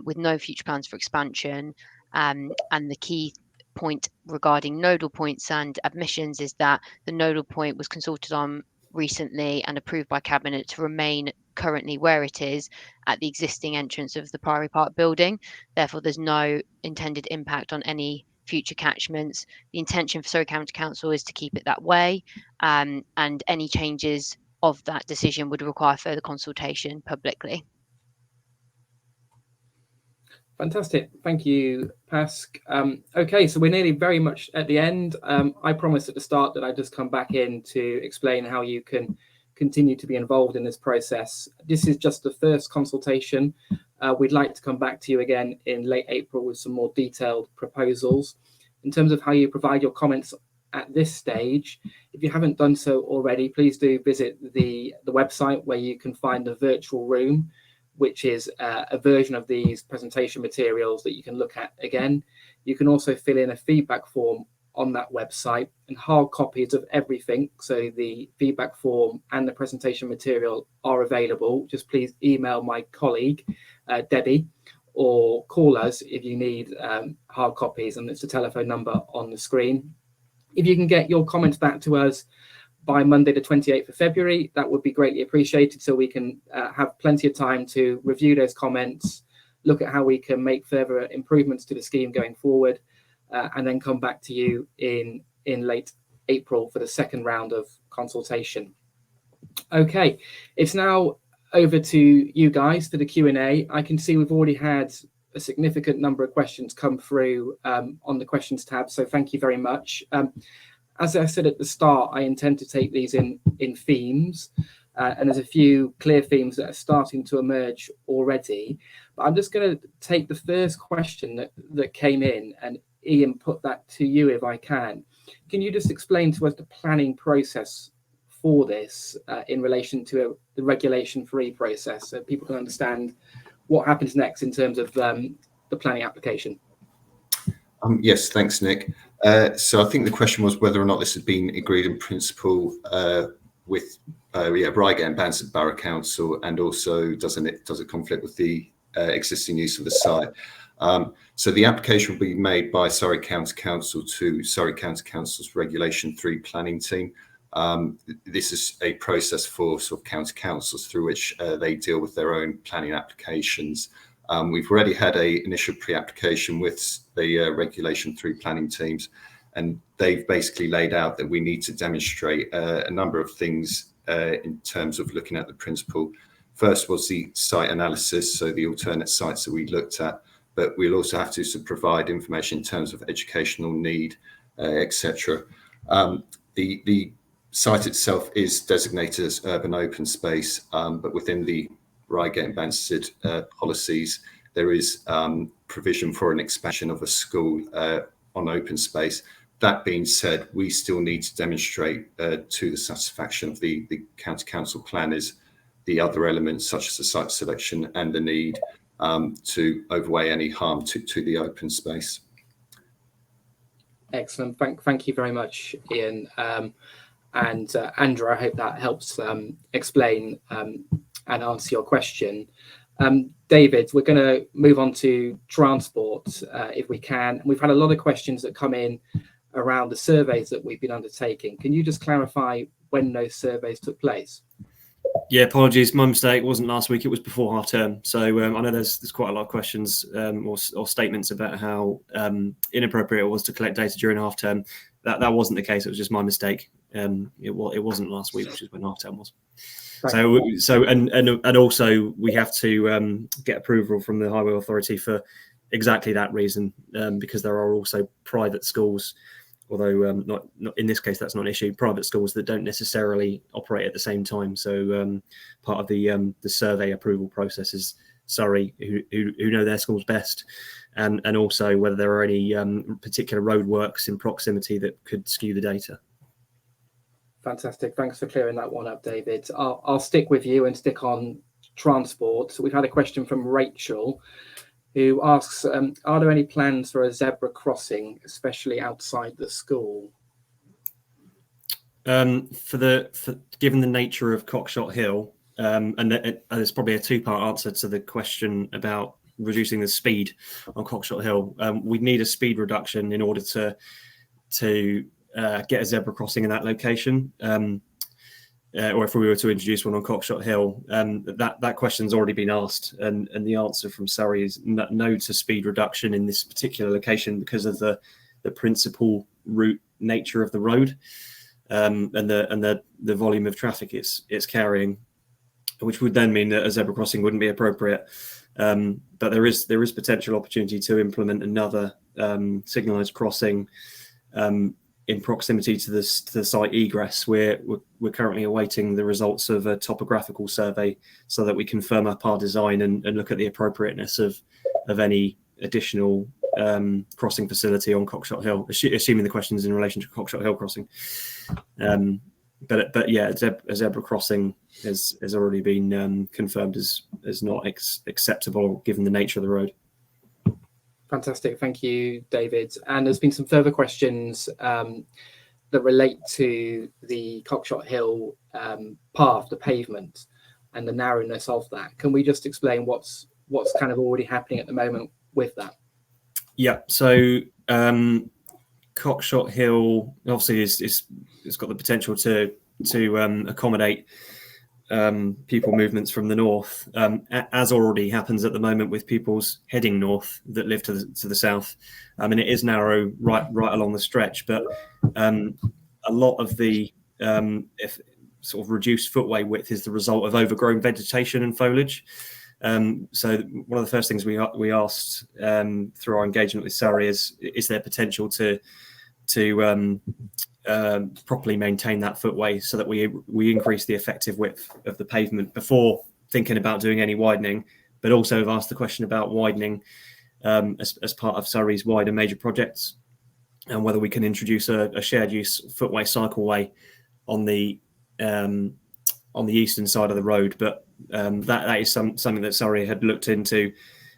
with no future plans for expansion. And the key point regarding nodal points and admissions is that the nodal point was consulted on recently and approved by Cabinet to remain currently where it is at the existing entrance of the Priory Park building. Therefore, there's no intended impact on any future catchments. The intention for Surrey County Council is to keep it that way, and any changes of that decision would require further consultation publicly. Fantastic. Thank you, Pask. Okay, so we're nearly very much at the end. I promised at the start that I'd just come back in to explain how you can continue to be involved in this process. This is just the first consultation. We'd like to come back to you again in late April with some more detailed proposals. In terms of how you provide your comments at this stage, if you haven't done so already, please do visit the website where you can find the virtual room, which is a version of these presentation materials that you can look at again. You can also fill in a feedback form on that website, and hard copies of everything, so the feedback form and the presentation material, are available. Just please email my colleague, Debbie, or call us if you need hard copies, and it's the telephone number on the screen. If you can get your comments back to us by Monday the 28th of February, that would be greatly appreciated, so we can have plenty of time to review those comments, look at how we can make further improvements to the scheme going forward, and then come back to you in late April for the second round of consultation. Okay, it's now over to you guys for the Q&A. I can see we've already had a significant number of questions come through on the questions tab, so thank you very much. As I said at the start, I intend to take these in themes, and there's a few clear themes that are starting to emerge already. But I'm just going to take the first question that came in, and Ian, put that to you if I can. Can you just explain to us the planning process for this in relation to the Regulation 3 process, so people can understand what happens next in terms of the planning application? Yes, thanks, Nick. So I think the question was whether or not this had been agreed in principle with Reigate and Banstead Borough Council, and also does it conflict with the existing use of the site. So the application will be made by Surrey County Council to Surrey County Council's Regulation 3 planning team. This is a process for sort of county councils through which they deal with their own planning applications. We've already had an initial pre-application with the Regulation 3 planning teams, and they've basically laid out that we need to demonstrate a number of things in terms of looking at the principle. First was the site analysis, so the alternate sites that we looked at. but we'll also have to sort of provide information in terms of educational need, etc. The site itself is designated as urban open space, but within the Reigate and Banstead policies, there is provision for an expansion of a school on open space. That being said, we still need to demonstrate to the satisfaction of the county council planners the other elements such as the site selection and the need to overweigh any harm to the open space. Excellent. Thank you very much, Ian. And Andrew, I hope that helps explain and answer your question. David, we're going to move on to transport if we can. We've had a lot of questions that come in around the surveys that we've been undertaking. Can you just clarify when those surveys took place? Yeah, apologies, my mistake. It wasn't last week, it was before half term. So I know there's quite a lot of questions or statements about how inappropriate it was to collect data during half term. That wasn't the case, it was just my mistake. It wasn't last week, which is when half term was. Right. So also we have to get approval from the Highway Authority for exactly that reason, because there are also private schools, although not in this case that's not an issue, private schools that don't necessarily operate at the same time. So part of the survey approval process is Surrey, who know their schools best, and also whether there are any particular roadworks in proximity that could skew the data. Fantastic. Thanks for clearing that one up, David. I'll stick with you and stick on transport. So we've had a question from Rachel, who asks, are there any plans for a zebra crossing, especially outside the school? Given the nature of Cockshot Hill, and there's probably a two-part answer to the question about reducing the speed on Cockshot Hill. We'd need a speed reduction in order to get a zebra crossing in that location. Or if we were to introduce one on Cockshot Hill, that question's already been asked, and the answer from Surrey is no to speed reduction in this particular location because of the principal route nature of the road, and the volume of traffic it's carrying, which would then mean that a zebra crossing wouldn't be appropriate. But there is potential opportunity to implement another signalised crossing in proximity to the site egress. We're currently awaiting the results of a topographical survey so that we can firm up our design and look at the appropriateness of any additional crossing facility on Cockshot Hill, assuming the question is in relation to Cockshot Hill crossing. But yeah, a zebra crossing has already been confirmed as not acceptable given the nature of the road. Fantastic. Thank you, David. And there's been some further questions that relate to the Cockshot Hill path, the pavement, and the narrowness of that. Can we just explain what's kind of already happening at the moment with that? Yeah. So Cockshot Hill obviously it's got the potential to accommodate pupil movements from the north, as already happens at the moment with pupils heading north that live to the south. And it is narrow right along the stretch, but a lot of the sort of reduced footway width is the result of overgrown vegetation and foliage. So one of the first things we asked through our engagement with Surrey is there potential to properly maintain that footway so that we increase the effective width of the pavement before thinking about doing any widening, but also have asked the question about widening as part of Surrey's wider major projects, and whether we can introduce a shared use footway cycleway on the eastern side of the road. But that is something that Surrey had looked into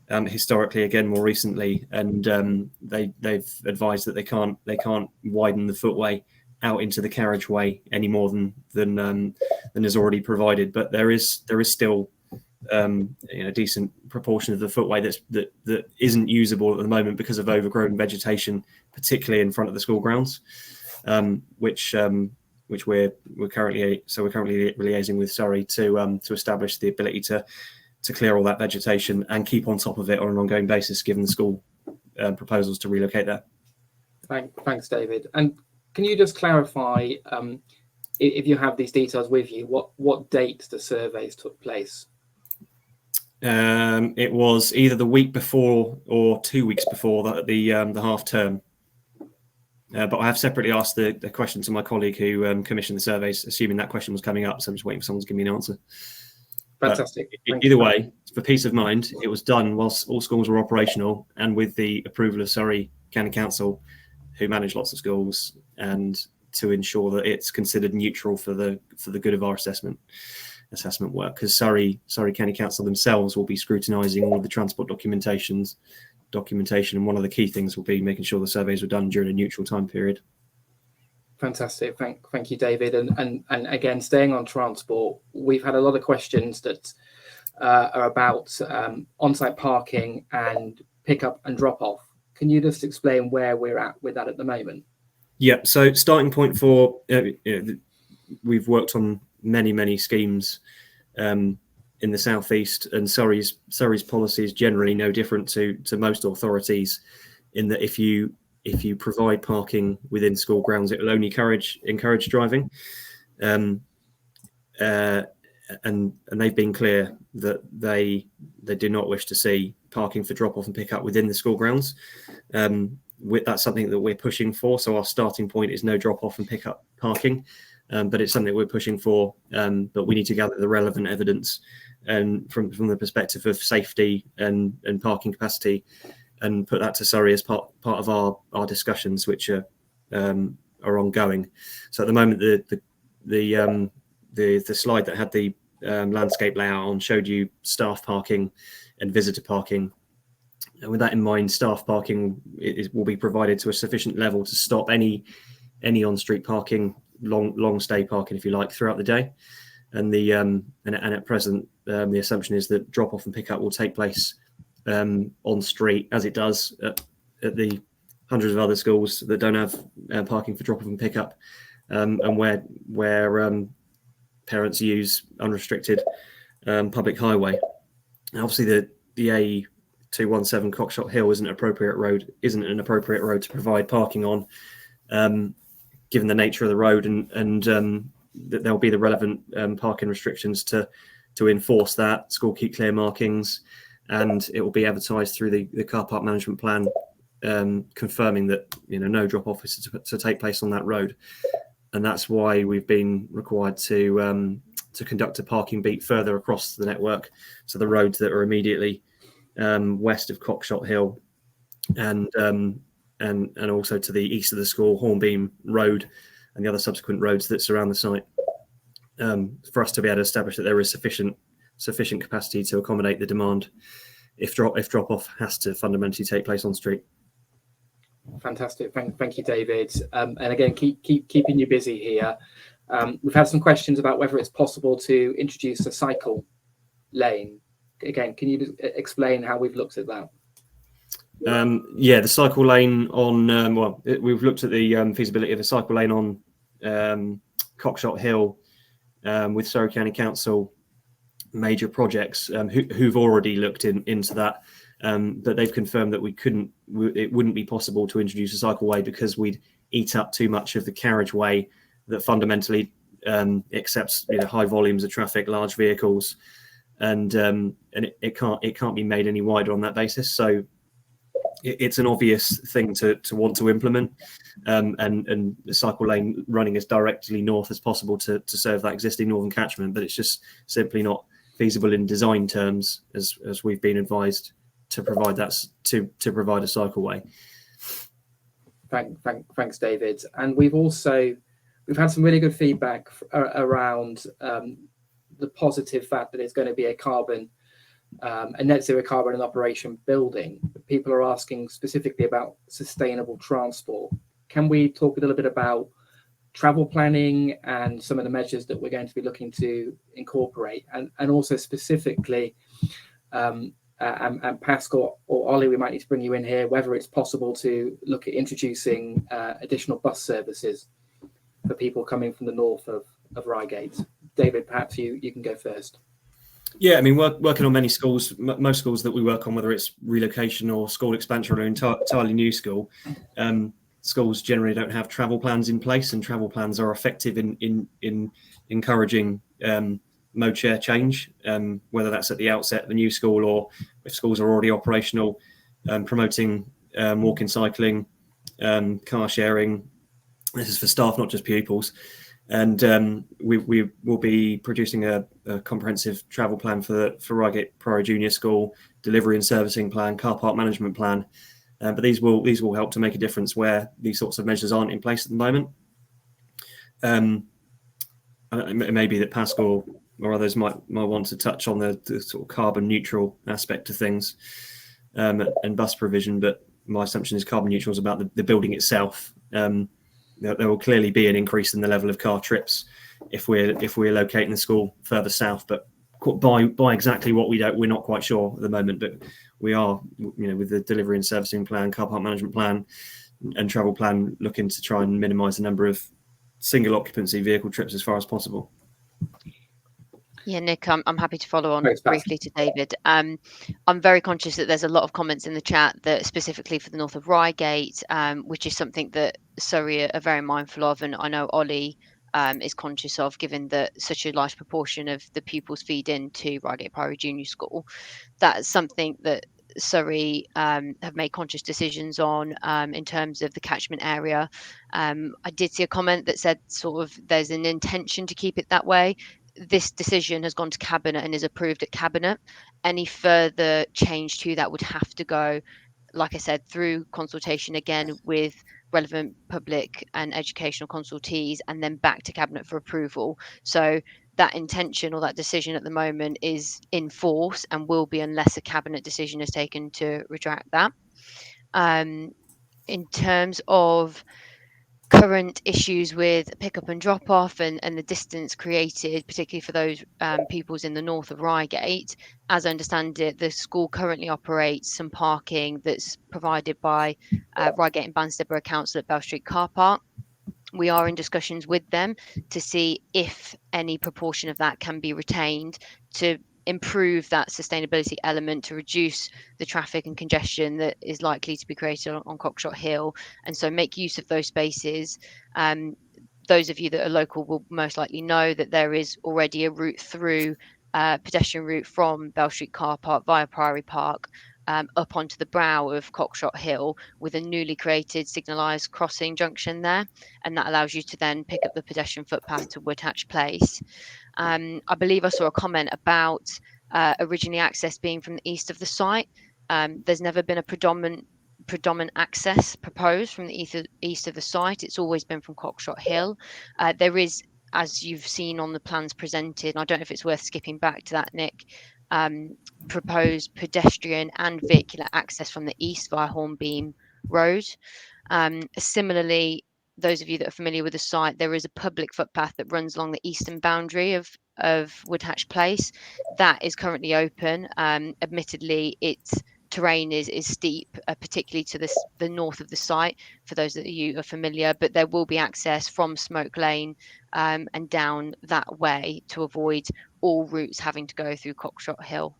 historically, again more recently, and they've advised that they can't widen the footway out into the carriageway any more than is already provided. But there is still a decent proportion of the footway that isn't usable at the moment because of overgrown vegetation, particularly in front of the school grounds, which we're currently liaising with Surrey to establish the ability to clear all that vegetation and keep on top of it on an ongoing basis, given the school proposals to relocate there. Thanks, David. And can you just clarify, if you have these details with you, what date the surveys took place? It was either the week before or 2 weeks before the half term. But I have separately asked the question to my colleague who commissioned the surveys, assuming that question was coming up. So I'm just waiting for someone to give me an answer. Fantastic. Either way, for peace of mind, it was done whilst all schools were operational and with the approval of Surrey County Council, who manage lots of schools, and to ensure that it's considered neutral for the good of our assessment work. Because Surrey County Council themselves will be scrutinising all of the transport documentation, and one of the key things will be making sure the surveys were done during a neutral time period. Fantastic. Thank you, David. And again, staying on transport, we've had a lot of questions that are about on-site parking and pick up and drop off. Can you just explain where we're at with that at the moment? Yeah. So starting point for we've worked on many schemes in the southeast, and Surrey's policy is generally no different to most authorities, in that if you provide parking within school grounds, it will only encourage driving, and they've been clear that they do not wish to see parking for drop off and pick up within the school grounds. That's something that we're pushing for. So our starting point is no drop off and pick up parking, but it's something we're pushing for. But we need to gather the relevant evidence, and from the perspective of safety and parking capacity, and put that to Surrey as part of our discussions, which are ongoing. So at the moment, the slide that had the landscape layout on showed you staff parking and visitor parking. And with that in mind, staff parking will be provided to a sufficient level to stop any on-street parking, long stay parking, if you like, throughout the day. And at present, the assumption is that drop off and pick up will take place on street, as it does at the hundreds of other schools that don't have parking for drop off and pick up, and where parents use unrestricted public highway. Obviously, the A217 Cockshot Hill isn't an appropriate road to provide parking on, given the nature of the road, and that there'll be the relevant parking restrictions to enforce that. School keep clear markings, and it will be advertised through the car park management plan, confirming that no drop off is to take place on that road. And that's why we've been required to conduct a parking beat further across the network, so the roads that are immediately west of Cockshot Hill, and also to the east of the school, Hornbeam Road, and the other subsequent roads that surround the site, for us to be able to establish that there is sufficient capacity to accommodate the demand if drop off has to fundamentally take place on street. Fantastic. Thank you, David. And again, keeping you busy here. We've had some questions about whether it's possible to introduce a cycle lane. Again, can you just explain how we've looked at that? The cycle lane on we've looked at the feasibility of a cycle lane on Cockshot Hill with Surrey County Council major projects who've already looked into that, but they've confirmed that it wouldn't be possible to introduce a cycleway because we'd eat up too much of the carriageway that fundamentally accepts high volumes of traffic, large vehicles, and it can't be made any wider on that basis. So it's an obvious thing to want to implement, and the cycle lane running as directly north as possible to serve that existing northern catchment, but it's just simply not feasible in design terms, as we've been advised, to provide that to provide a cycleway. Thanks, David. And we've had some really good feedback around the positive fact that it's going to be a net zero carbon and operation building. People are asking specifically about sustainable transport. Can we talk a little bit about travel planning and some of the measures that we're going to be looking to incorporate, and also specifically, and Pascal or Ollie, we might need to bring you in here, whether it's possible to look at introducing additional bus services for people coming from the north of Reigate. David, perhaps you can go first. Yeah, I mean, working on many schools, most schools that we work on, whether it's relocation or school expansion or an entirely new school, schools generally don't have travel plans in place, and travel plans are effective in encouraging mode share change, whether that's at the outset of a new school or if schools are already operational, promoting walking, cycling, car sharing. This is for staff, not just pupils. And we will be producing a comprehensive travel plan for Reigate Priory Junior School, delivery and servicing plan, car park management plan. But these will help to make a difference where these sorts of measures aren't in place at the moment. It may be that Pascal or others might want to touch on the sort of carbon neutral aspect of things, and bus provision, but my assumption is carbon neutral is about the building itself. There will clearly be an increase in the level of car trips if we're locating the school further south, but by exactly what we're not quite sure at the moment. But we are, with the delivery and servicing plan, car park management plan, and travel plan, looking to try and minimise the number of single occupancy vehicle trips as far as possible. Yeah, Nick, I'm happy to follow on Thanks, briefly to David. I'm very conscious that there's a lot of comments in the chat that specifically for the north of Reigate, which is something that Surrey are very mindful of, and I know Ollie is conscious of, given that such a large proportion of the pupils feed into Reigate Priory Junior School. That's something that Surrey have made conscious decisions on in terms of the catchment area. I did see a comment that said sort of there's an intention to keep it that way. This decision has gone to Cabinet and is approved at Cabinet. Any further change to that would have to go, like I said, through consultation again with relevant public and educational consultees, and then back to Cabinet for approval. So that intention or that decision at the moment is in force and will be unless a Cabinet decision is taken to retract that. In terms of current issues with pick up and drop off and the distance created, particularly for those pupils in the north of Reigate, as I understand it, the school currently operates some parking that's provided by Reigate and Banstead Council at Bell Street Car Park. We are in discussions with them to see if any proportion of that can be retained to improve that sustainability element, to reduce the traffic and congestion that is likely to be created on Cockshott Hill, and so make use of those spaces. Those of you that are local will most likely know that there is already a route through, pedestrian route from Bell Street Car Park via Priory Park up onto the brow of Cockshott Hill with a newly created signalised crossing junction there, and that allows you to then pick up the pedestrian footpath to Woodhatch Place. I believe I saw a comment about originally access being from the east of the site. There's never been a predominant access proposed from the east of the site. It's always been from Cockshott Hill. There is, as you've seen on the plans presented, and I don't know if it's worth skipping back to that, Nick, proposed pedestrian and vehicular access from the east via Hornbeam Road. Similarly, those of you that are familiar with the site, there is a public footpath that runs along the eastern boundary of Woodhatch Place. That is currently open. Admittedly, its terrain is steep, particularly to the north of the site, for those of you who are familiar, but there will be access from Smoke Lane and down that way to avoid all routes having to go through Cockshott Hill.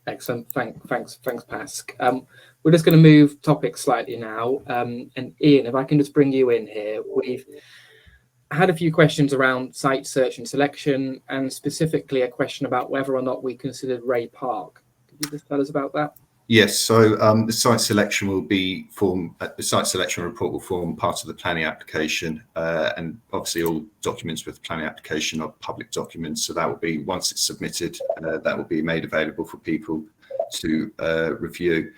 Excellent. Thanks, Pask. We're just going to move topics slightly now. And Ian, if I can just bring you in here, we've had a few questions around site search and selection, and specifically a question about whether or not we considered Ray Park. Could you just tell us about that? Yes, so the site selection will be the site selection report will form part of the planning application, and obviously all documents with planning application are public documents. So that will be, once it's submitted, that will be made available for people to review.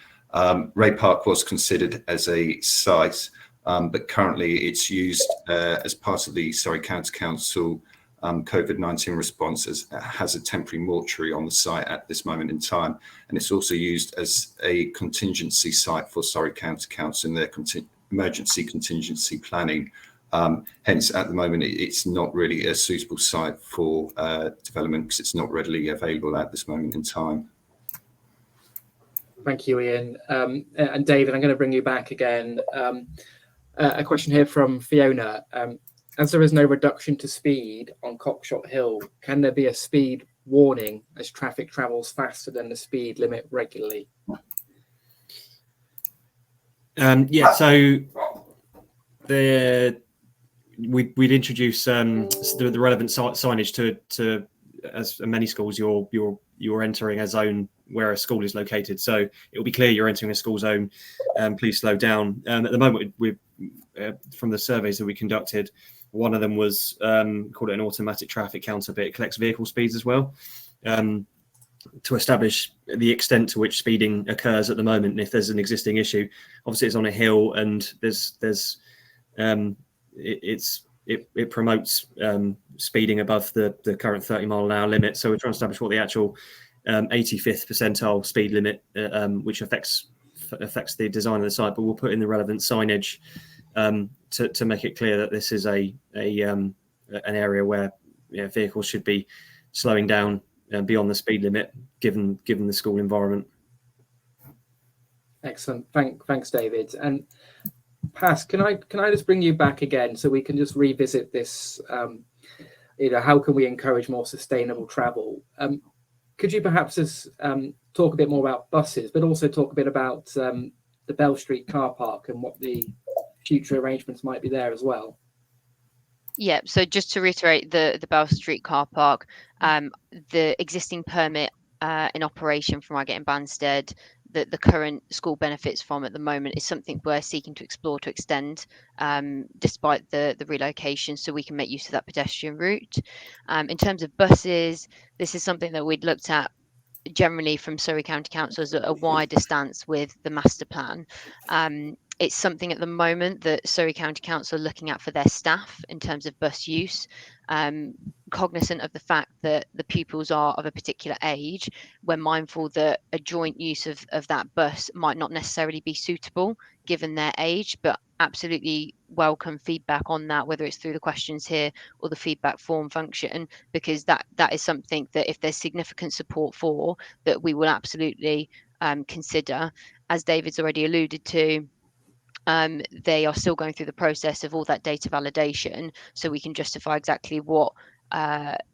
Ray Park was considered as a site, but currently it's used as part of the Surrey County Council COVID-19 response, has a temporary mortuary on the site at this moment in time, and it's also used as a contingency site for Surrey County Council in their emergency contingency planning. Hence, at the moment, it's not really a suitable site for development because it's not readily available at this moment in time. Thank you, Ian. And David, I'm going to bring you back again. A question here from Fiona. As there is no reduction to speed on Cockshott Hill, can there be a speed warning as traffic travels faster than the speed limit regularly? Yeah, so we'd introduce the relevant signage to as many schools you're entering a zone where a school is located. So it will be clear you're entering a school zone. Please slow down. At the moment, we've from the surveys that we conducted, one of them was called an automatic traffic counter, but it collects vehicle speeds as well, to establish the extent to which speeding occurs at the moment. And if there's an existing issue, obviously it's on a hill, and it promotes speeding above the current 30-mile-an-hour limit. So we're trying to establish what the actual 85th percentile speed limit, which affects the design of the site. But we'll put in the relevant signage to make it clear that this is an area where vehicles should be slowing down beyond the speed limit, given the school environment. Excellent. Thanks, David. And Pas, can I just bring you back again so we can just revisit this? How can we encourage more sustainable travel? Could you perhaps just talk a bit more about buses, but also talk a bit about the Bell Street car park and what the future arrangements might be there as well? Yeah, so just to reiterate, the Bell Street car park, the existing permit in operation from Reigate and Banstead, that the current school benefits from at the moment, is something we're seeking to explore to extend, despite the relocation, so we can make use of that pedestrian route. In terms of buses, this is something that we'd looked at generally from Surrey County Council as a wider stance with the master plan. It's something at the moment that Surrey County Council are looking at for their staff in terms of bus use. Cognizant of the fact that the pupils are of a particular age, we're mindful that a joint use of that bus might not necessarily be suitable given their age, but absolutely welcome feedback on that, whether it's through the questions here or the feedback form function, because that is something that if there's significant support for, that we will absolutely consider. As David's already alluded to, they are still going through the process of all that data validation, so we can justify exactly what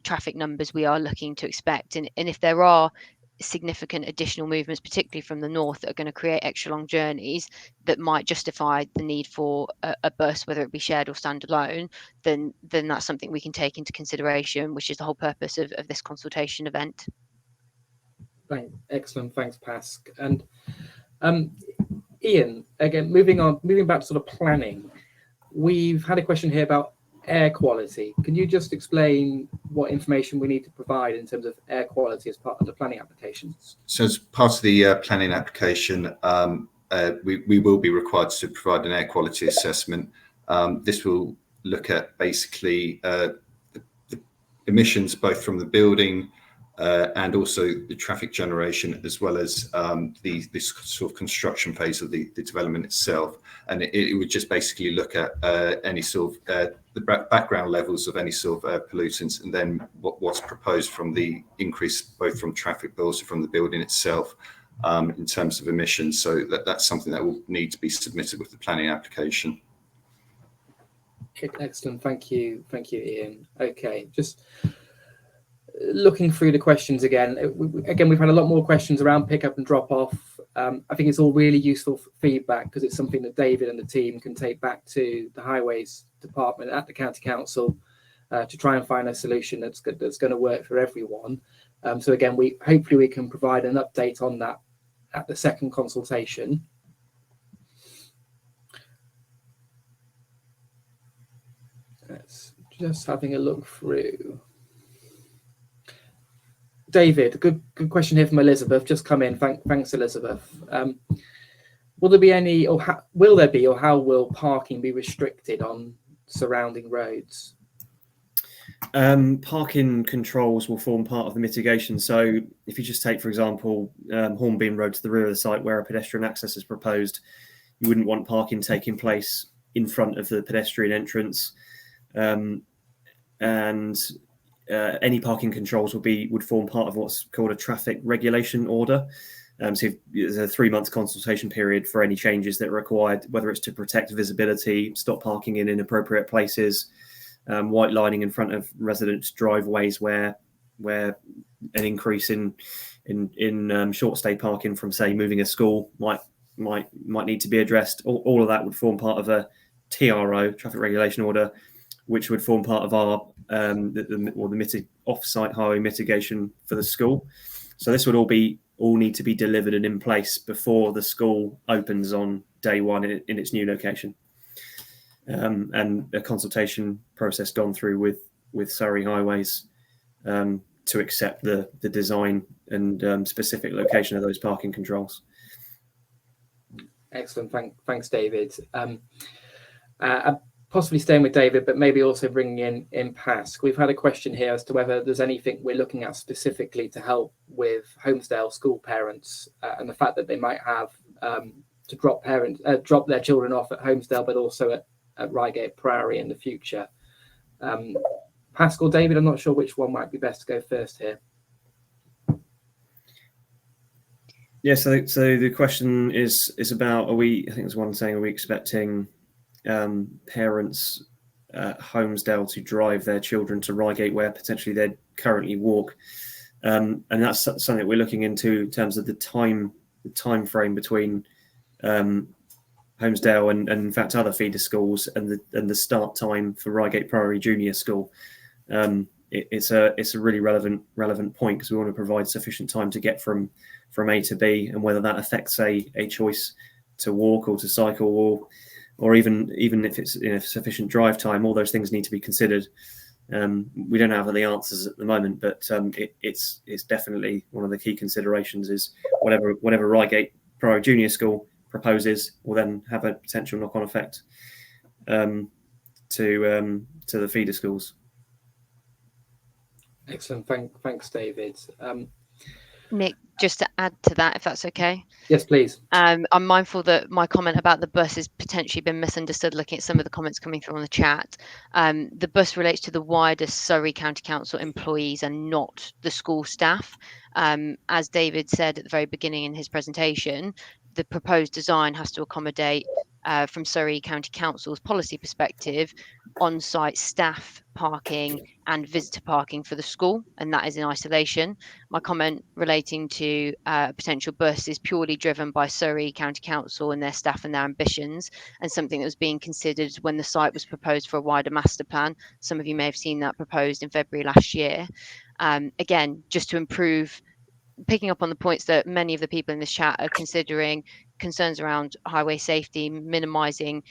traffic numbers we are looking to expect. And if there are significant additional movements, particularly from the north, that are going to create extra long journeys that might justify the need for a bus, whether it be shared or standalone, then that's something we can take into consideration, which is the whole purpose of this consultation event. Excellent, thanks, Pas. And Ian, again, moving back to sort of planning, we've had a question here about air quality. Can you just explain what information we need to provide in terms of air quality as part of the planning application? So as part of the planning application, we will be required to provide an air quality assessment. This will look at basically the emissions both from the building and also the traffic generation, as well as this sort of construction phase of the development itself. And it would just basically look at any sort of the background levels of any sort of pollutants, and then what's proposed from the increase both from traffic but also from the building itself in terms of emissions. So that's something that will need to be submitted with the planning application. Excellent, thank you, Ian. Okay, just looking through the questions again, we've had a lot more questions around pick up and drop off. I think it's all really useful feedback, because it's something that David and the team can take back to the highways department at the county council to try and find a solution that's going to work for everyone. So again, hopefully we can provide an update on that at the second consultation. Let's just having a look through. David, good question here from Elizabeth, just come in. Thanks, Elizabeth. Will there be any, or how will parking be restricted on surrounding roads? Parking controls will form part of the mitigation. So if you just take, for example, Hornbeam Road to the rear of the site where a pedestrian access is proposed, you wouldn't want parking taking place in front of the pedestrian entrance. Any parking controls would form part of what's called a traffic regulation order. So there's a 3-month consultation period for any changes that are required, whether it's to protect visibility, stop parking in inappropriate places, white lining in front of residents' driveways where an increase in short stay parking from, say, moving a school might need to be addressed. All of that would form part of a TRO, traffic regulation order, which would form part of our off-site highway mitigation for the school. So this would all need to be delivered and in place before the school opens on day one in its new location. And a consultation process gone through with Surrey Highways to accept the design and specific location of those parking controls. Excellent. Thanks, David. Possibly staying with David, but maybe also bringing in Pask. We've had a question here as to whether there's anything we're looking at specifically to help with Holmesdale school parents and the fact that they might have to drop their children off at Holmesdale, but also at Reigate Priory in the future. Pask or David, I'm not sure which one might be best to go first here. Yeah, so the question is about, I think there's one saying, are we expecting parents at Holmesdale to drive their children to Reigate where potentially they'd currently walk? And that's something that we're looking into in terms of the time frame between Holmesdale and in fact other feeder schools and the start time for Reigate Priory Junior School. It's a really relevant point, because we want to provide sufficient time to get from A to B, and whether that affects a choice to walk or to cycle or even if it's sufficient drive time. All those things need to be considered. We don't have the answers at the moment, but it's definitely one of the key considerations. Is whatever Reigate Priory Junior School proposes will then have a potential knock-on effect to the feeder schools. Excellent. Thanks, David. Nick, just to add to that, if that's okay. Yes, please. I'm mindful that my comment about the bus has potentially been misunderstood looking at some of the comments coming through on the chat. The bus relates to the wider Surrey County Council employees and not the school staff. As David said at the very beginning in his presentation, the proposed design has to accommodate, from Surrey County Council's policy perspective, on-site staff parking and visitor parking for the school, and that is in isolation. My comment relating to potential bus is purely driven by Surrey County Council and their staff and their ambitions, and something that was being considered when the site was proposed for a wider master plan. Some of you may have seen that proposed in February last year. Again, just to improve, picking up on the points that many of the people in this chat are considering, concerns around highway safety, minimising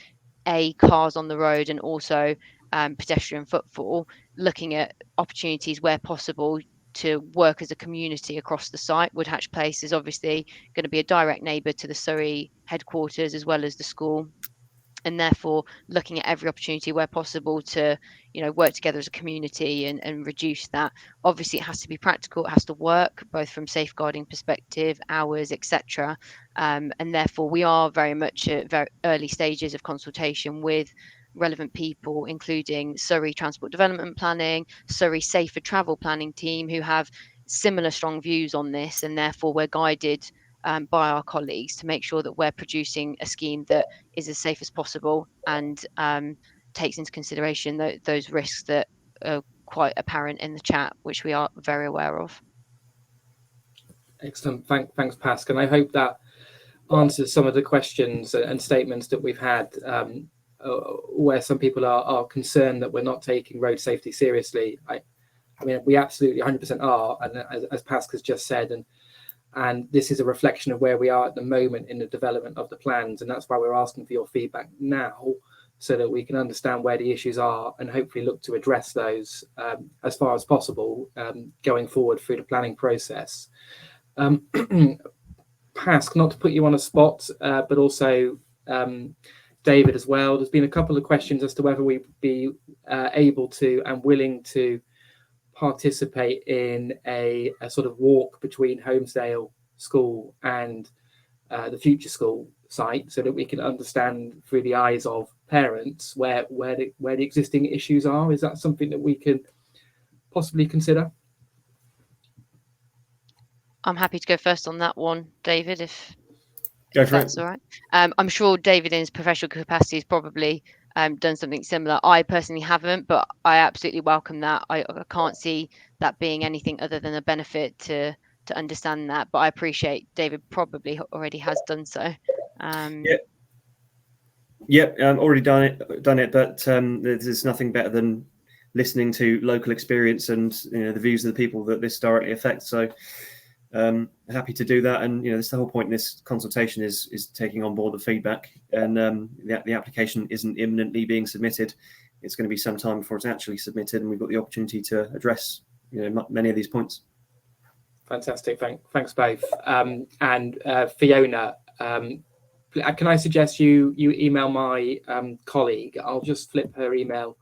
cars on the road and also pedestrian footfall, looking at opportunities where possible to work as a community across the site. Woodhatch Place is obviously going to be a direct neighbour to the Surrey headquarters as well as the school, and therefore looking at every opportunity where possible to work together as a community and reduce that. Obviously it has to be practical, it has to work both from safeguarding perspective, hours, etc. And therefore we are very much at very early stages of consultation with relevant people, including Surrey Transport Development Planning, Surrey Safer Travel Planning team, who have similar strong views on this, and therefore we're guided by our colleagues to make sure that we're producing a scheme that is as safe as possible and takes into consideration those risks that are quite apparent in the chat, which we are very aware of. Excellent. Thanks, Pask. And I hope that answers some of the questions and statements that we've had, where some people are concerned that we're not taking road safety seriously. I mean, we absolutely 100% are, and as Pask has just said, and this is a reflection of where we are at the moment in the development of the plans, and that's why we're asking for your feedback now, so that we can understand where the issues are and hopefully look to address those as far as possible going forward through the planning process. Pask, not to put you on a spot, but also David as well, there's been a couple of questions as to whether we'd be able to and willing to participate in a sort of walk between Holmesdale School and the future school site, so that we can understand through the eyes of parents where the existing issues are. Is that something that we can possibly consider? I'm happy to go first on that one, David, if that's all right. I'm sure David in his professional capacity has probably done something similar. I personally haven't, but I absolutely welcome that. I can't see that being anything other than a benefit to understand that, but I appreciate David probably already has done so. Yeah. Yep, already done it, but there's nothing better than listening to local experience and the views of the people that this directly affects. So happy to do that, and this the whole point in this consultation is taking on board the feedback, and the application isn't imminently being submitted. It's going to be some time before it's actually submitted, and we've got the opportunity to address many of these points. Fantastic, thanks both. And Fiona, can I suggest you email my colleague? I'll just flip her email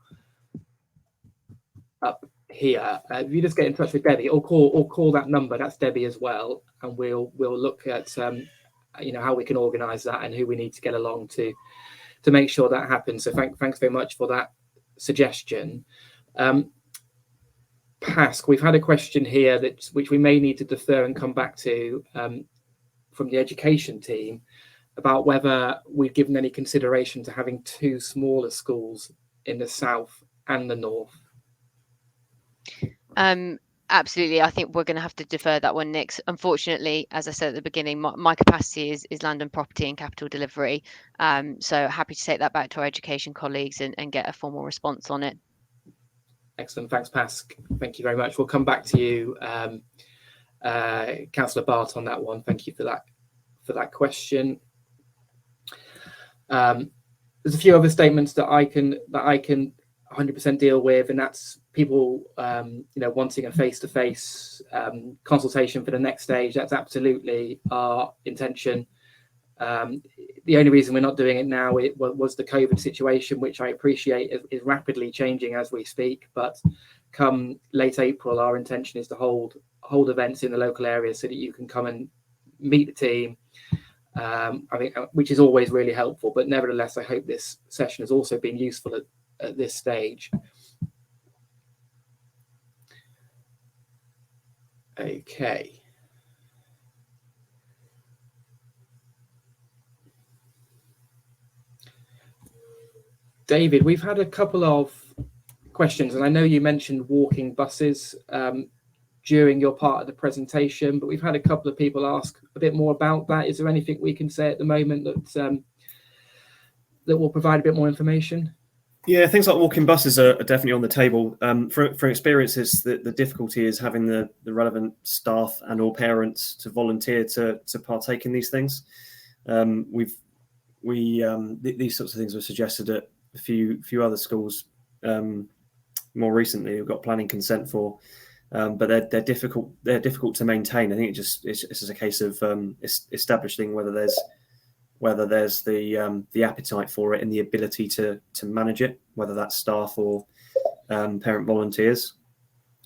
up here. If you just get in touch with Debbie, or call that number, that's Debbie as well, and we'll look at how we can organise that and who we need to get along to make sure that happens. So thanks very much for that suggestion. Pask, we've had a question here which we may need to defer and come back to from the education team about whether we've given any consideration to having two smaller schools in the south and the north. Absolutely. I think we're going to have to defer that one, Nick. Unfortunately, as I said at the beginning, my capacity is land and property and capital delivery. So happy to take that back to our education colleagues and get a formal response on it. Excellent. Thanks, Pask. Thank you very much. We'll come back to you, Councillor Bart, on that one. Thank you for that question. There's a few other statements that I can 100% deal with, and that's people wanting a face-to-face consultation for the next stage. That's absolutely our intention. The only reason we're not doing it now was the COVID situation, which I appreciate is rapidly changing as we speak, but come late April our intention is to hold events in the local area so that you can come and meet the team, I think, which is always really helpful. But nevertheless, I hope this session has also been useful at this stage. Okay. David, we've had a couple of questions, and I know you mentioned walking buses during your part of the presentation, but we've had a couple of people ask a bit more about that. Is there anything we can say at the moment that will provide a bit more information? Yeah, things like walking buses are definitely on the table. For experiences, the difficulty is having the relevant staff and or parents to volunteer to partake in these things. These sorts of things were suggested at a few other schools more recently. We've got planning consent for, but they're difficult. They're difficult to maintain. I think it's just a case of establishing whether there's the appetite for it and the ability to manage it, whether that's staff or parent volunteers.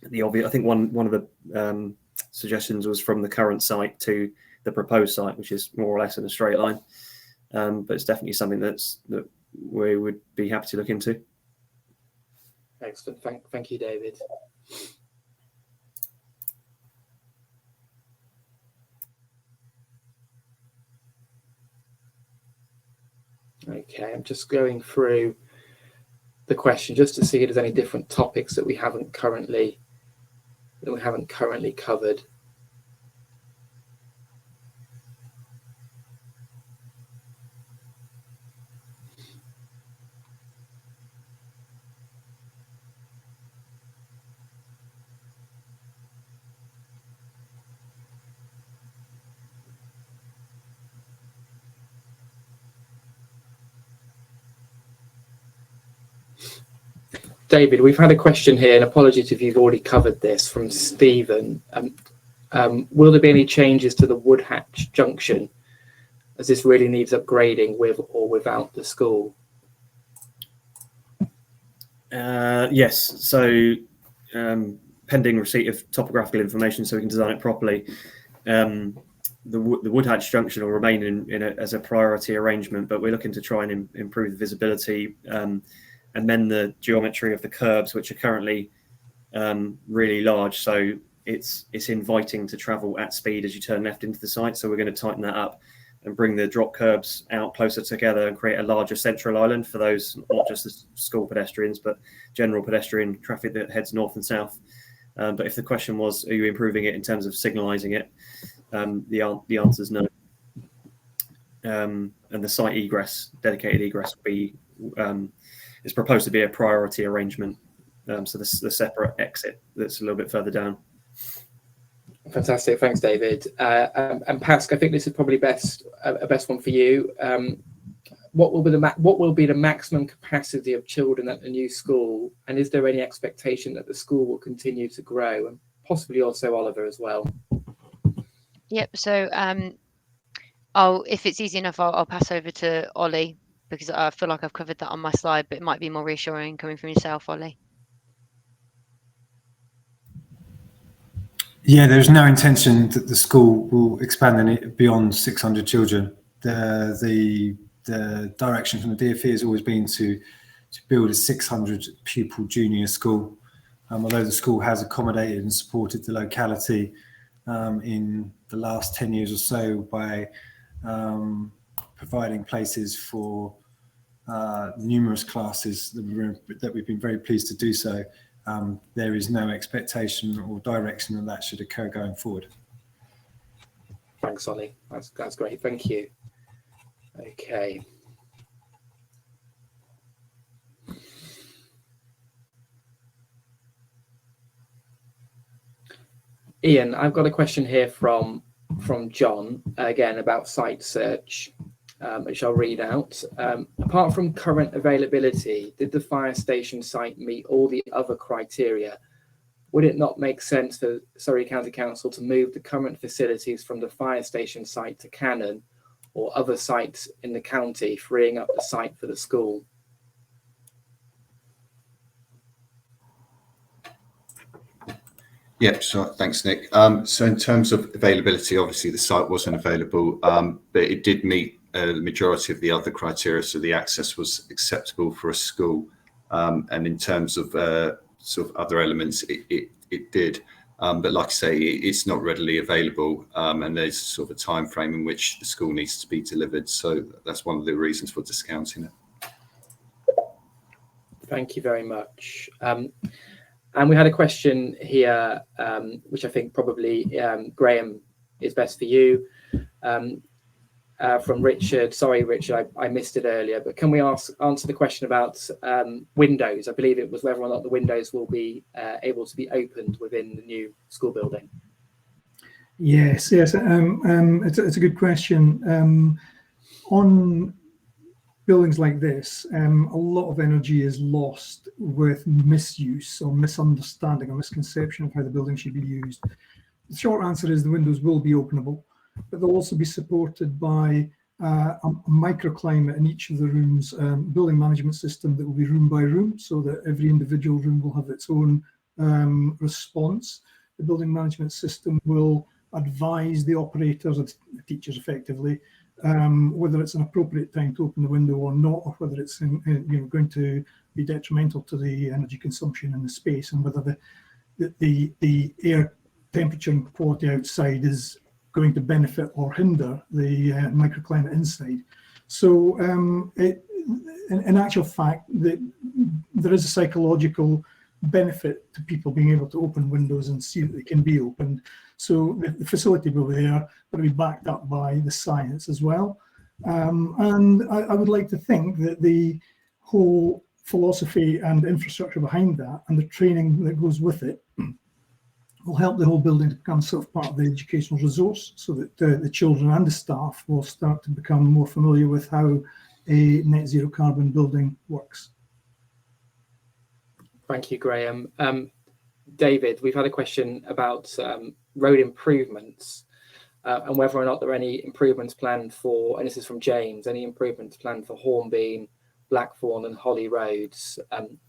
I think one of the suggestions was from the current site to the proposed site, which is more or less in a straight line. But it's definitely something that we would be happy to look into. Excellent. Thank you, David. Okay, I'm just going through the question just to see if there's any different topics that we haven't currently covered. David, we've had a question here, and apologies if you've already covered this, from Stephen. Will there be any changes to the Woodhatch junction, as this really needs upgrading with or without the school? Yes. So pending receipt of topographical information so we can design it properly, the Woodhatch junction will remain as a priority arrangement, but we're looking to try and improve the visibility, and then the geometry of the curbs, which are currently really large. So it's inviting to travel at speed as you turn left into the site. So we're going to tighten that up and bring the drop curbs out closer together and create a larger central island for those, not just the school pedestrians, but general pedestrian traffic that heads north and south. But if the question was, are you improving it in terms of signalising it? The answer is no. and the site egress, dedicated egress, will be is proposed to be a priority arrangement. So this is the separate exit that's a little bit further down. Fantastic, thanks, David. And Pascal, I think this is probably best one for you. What will be the maximum capacity of children at the new school, and is there any expectation that the school will continue to grow, and possibly also Oliver as well? Yep. So if it's easy enough, I'll pass over to Ollie, because I feel like I've covered that on my slide, but it might be more reassuring coming from yourself, Ollie. Yeah, there's no intention that the school will expand any beyond 600 children. The direction from the DfE has always been to build a 600 pupil junior school. Although the school has accommodated and supported the locality in the last 10 years or so by providing places for numerous classes that we've been very pleased to do so. There is no expectation or direction that should occur going forward. Thanks, Ollie. That's great. Thank you. Okay. Ian, I've got a question here from John, again about site search, which I'll read out. Apart from current availability, did the fire station site meet all the other criteria? Would it not make sense for Surrey County Council to move the current facilities from the fire station site to Cannon or other sites in the county, freeing up the site for the school? Yep, sure. Thanks, Nick. So in terms of availability, obviously the site wasn't available, but it did meet the majority of the other criteria, so the access was acceptable for a school. And in terms of sort of other elements, it did. But like I say, it's not readily available, and there's sort of a time frame in which the school needs to be delivered. So that's one of the reasons for discounting it. Thank you very much. And we had a question here, which I think probably Graham is best for you, from Richard. Sorry, Richard, I missed it earlier, but can we answer the question about windows? I believe it was whether or not the windows will be able to be opened within the new school building. Yes. It's a good question. On buildings like this, a lot of energy is lost with misuse or misunderstanding or misconception of how the building should be used. The short answer is the windows will be openable, but they'll also be supported by a microclimate in each of the rooms, building management system that will be room by room, so that every individual room will have its own response. The building management system will advise the operators, the teachers effectively, whether it's an appropriate time to open the window or not, or whether it's going to be detrimental to the energy consumption in the space, and whether the air temperature and quality outside is going to benefit or hinder the microclimate inside. So in actual fact, there is a psychological benefit to people being able to open windows and see that they can be opened. So the facility will be there, but it'll be backed up by the science as well. And I would like to think that the whole philosophy and infrastructure behind that and the training that goes with it will help the whole building to become sort of part of the educational resource, so that the children and the staff will start to become more familiar with how a net zero carbon building works. Thank you, Graham. David, we've had a question about road improvements and whether or not there are any improvements planned for, and this is from James, any improvements planned for Hornbeam, Blackthorn and Holly roads.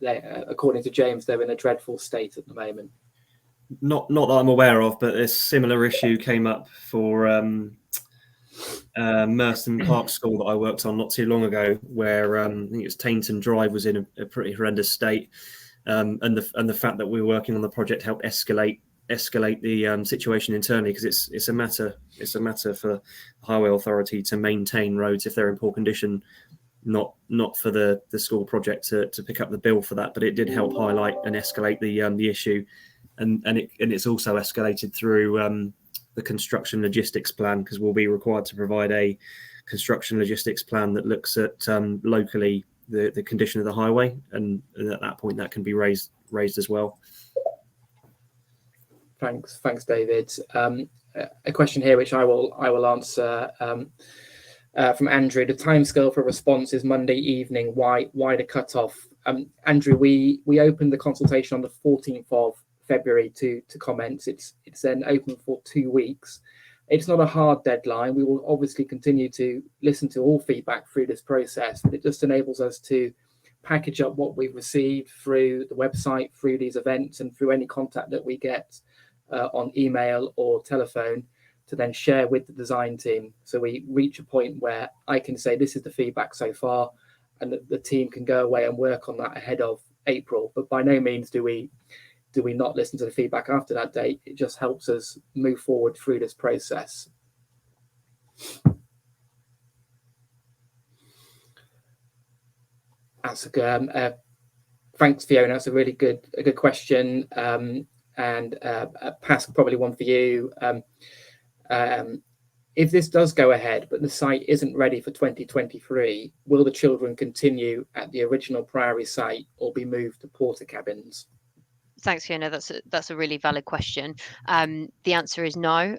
According to James, they're in a dreadful state at the moment. Not that I'm aware of, but a similar issue came up for Merston Park School that I worked on not too long ago, where I think it was Tainton Drive was in a pretty horrendous state, and the fact that we're working on the project helped escalate the situation internally, because it's a matter for the Highway Authority to maintain roads if they're in poor condition, not for the school project to pick up the bill for that. But it did help highlight and escalate the issue. And it's also escalated through the construction logistics plan, because we'll be required to provide a construction logistics plan that looks at locally the condition of the highway, and at that point that can be raised as well. Thanks, David. A question here which I will answer from Andrew. The timescale for response is Monday evening. Why the cutoff? Andrew, we opened the consultation on the 14th of February to commence. It's then open for 2 weeks. It's not a hard deadline. We will obviously continue to listen to all feedback through this process, but it just enables us to package up what we've received through the website, through these events, and through any contact that we get on email or telephone, to then share with the design team. So we reach a point where I can say, this is the feedback so far, and the team can go away and work on that ahead of April. But by no means do we not listen to the feedback after that date. It just helps us move forward through this process. That's a good, thanks, Fiona. That's a really good question. And Pascal, probably one for you. If this does go ahead, but the site isn't ready for 2023, will the children continue at the original Priory site or be moved to porter cabins? Thanks, Fiona. That's a really valid question. The answer is no.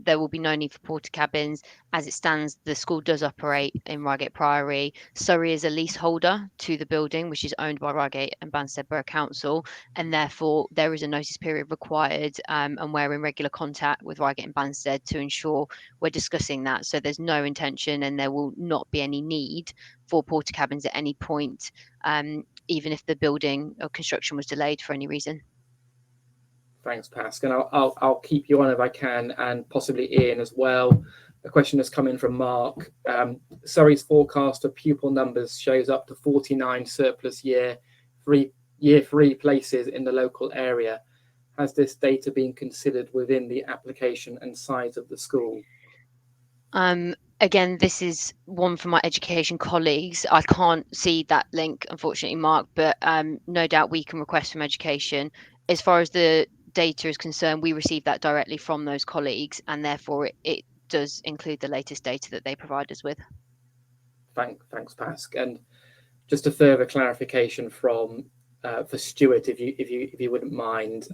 There will be no need for porter cabins. As it stands, the school does operate in Reigate Priory. Surrey is a leaseholder to the building, which is owned by Reigate and Banstead Borough Council, and therefore there is a notice period required, and we're in regular contact with Reigate and Banstead to ensure we're discussing that. So there's no intention, and there will not be any need for porter cabins at any point, even if the building or construction was delayed for any reason. Thanks, Pascal. And I'll keep you on if I can, and possibly Ian as well. A question has come in from Mark. Surrey's forecast of pupil numbers shows up to 49 surplus year three places in the local area. Has this data been considered within the application and size of the school? Again, this is one from my education colleagues. I can't see that link, unfortunately, Mark, but no doubt we can request from education. As far as the data is concerned, we receive that directly from those colleagues, and therefore it does include the latest data that they provide us with. Thanks, Pascal. And just a further clarification from for Stuart, if you wouldn't mind.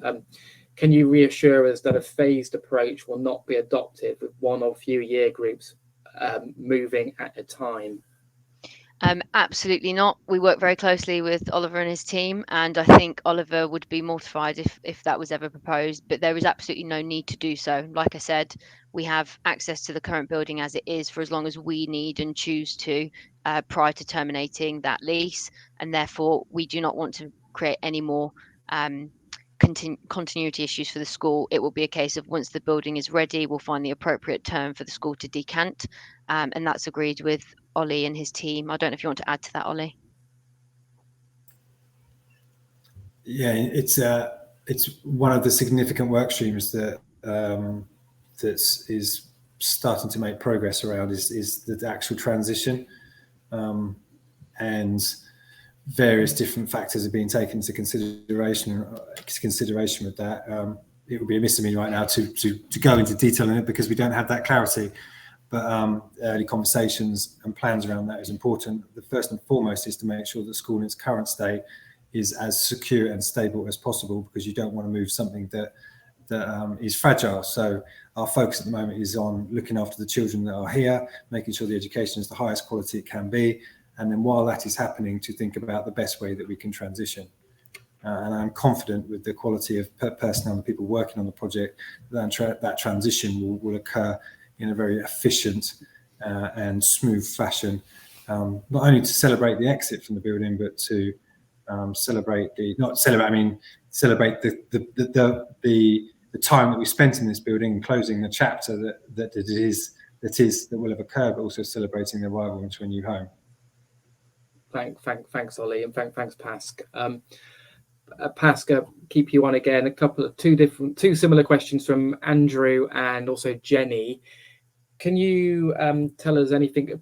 Can you reassure us that a phased approach will not be adopted with one or few year groups moving at a time? Absolutely not. We work very closely with Oliver and his team, and I think Oliver would be mortified if that was ever proposed, but there is absolutely no need to do so. Like I said, we have access to the current building as it is for as long as we need and choose to prior to terminating that lease, and therefore we do not want to create any more continuity issues for the school. It will be a case of once the building is ready, we'll find the appropriate term for the school to decant, and that's agreed with Ollie and his team. I don't know if you want to add to that, Ollie. Yeah, it's one of the significant work streams that that is starting to make progress around is the actual transition, and various different factors are being taken into consideration with that. It would be amiss of me right now to go into detail on it because we don't have that clarity. But early conversations and plans around that is important. The first and foremost is to make sure that school in its current state is as secure and stable as possible, because you don't want to move something that is fragile. So our focus at the moment is on looking after the children that are here, making sure the education is the highest quality it can be, and then while that is happening, to think about the best way that we can transition. And I'm confident with the quality of personnel and the people working on the project that transition will occur in a very efficient and smooth fashion, not only to celebrate the exit from the building, but to celebrate the time that we spent in this building and closing the chapter that will have occurred, but also celebrating the arrival into a new home. Thanks, Ollie, and thanks, Pascal. Pascal, keep you on again. Two similar questions from Andrew and also Jenny. Can you tell us anything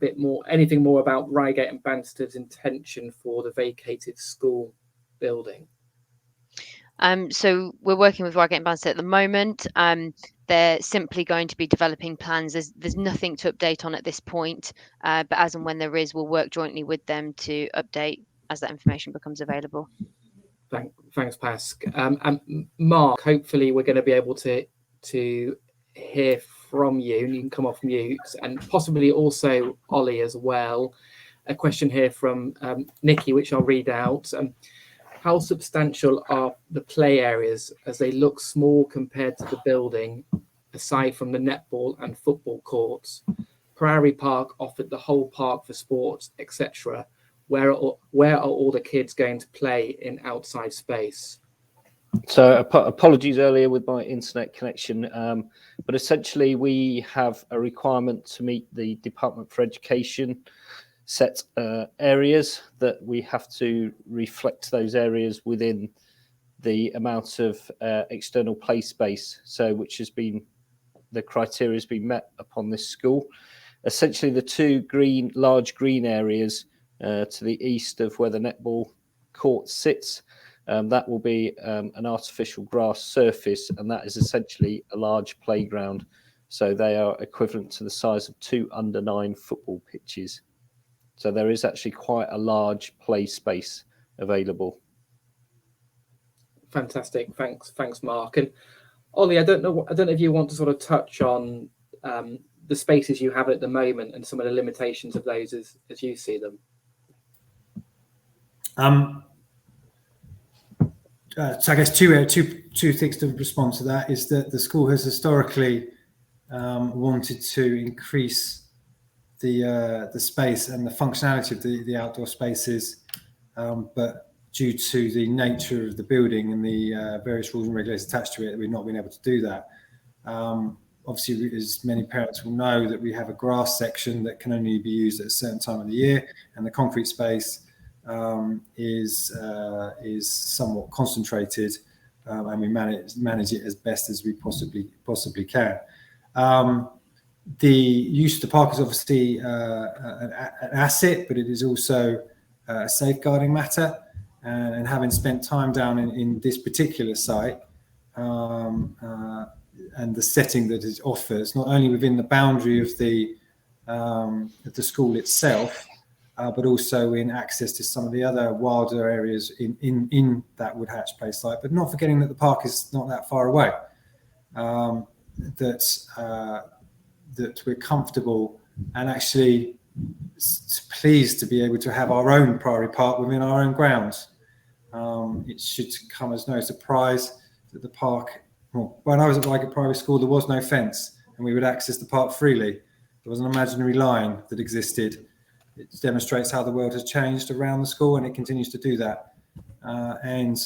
more about Reigate and Banstead's intention for the vacated school building? So we're working with Reigate and Banstead at the moment. they're simply going to be developing plans. There's nothing to update on at this point, but as and when there is, we'll work jointly with them to update as that information becomes available. Thanks, Pask. And Mark, hopefully we're going to be able to hear from you, and you can come off mute, and possibly also Ollie as well. A question here from Nikki, which I'll read out. How substantial are the play areas as they look small compared to the building, aside from the netball and football courts? Priory Park offered the whole park for sports, etc. Where are all the kids going to play in outside space? So apologies earlier with my internet connection, but essentially we have a requirement to meet the Department for Education set areas that we have to reflect those areas within the amount of external play space, so which has been, the criteria has been met upon this school. Essentially the two large green areas to the east of where the netball court sits, that will be an artificial grass surface, and that is essentially a large playground. So they are equivalent to the size of 2 under-9 football pitches. So there is actually quite a large play space available. Fantastic, thanks, Mark. And Ollie, I don't know if you want to sort of touch on the spaces you have at the moment and some of the limitations of those as you see them. So I guess two things to respond to that is that the school has historically wanted to increase the space and the functionality of the outdoor spaces, but due to the nature of the building and the various rules and regulations attached to it, we've not been able to do that. Obviously, as many parents will know, that we have a grass section that can only be used at a certain time of the year, and the concrete space is somewhat concentrated, and we manage it as best as we possibly can. The use of the park is obviously an asset, but it is also a safeguarding matter. And having spent time down in this particular site and the setting that it offers, not only within the boundary of the school itself, but also in access to some of the other wilder areas in that Woodhatch Play site, but not forgetting that the park is not that far away. That we're comfortable and actually pleased to be able to have our own Priory Park within our own grounds. It should come as no surprise that the park, well, when I was at Reigate Priory School, there was no fence and we would access the park freely. There was an imaginary line that existed. It demonstrates how the world has changed around the school, and it continues to do that. And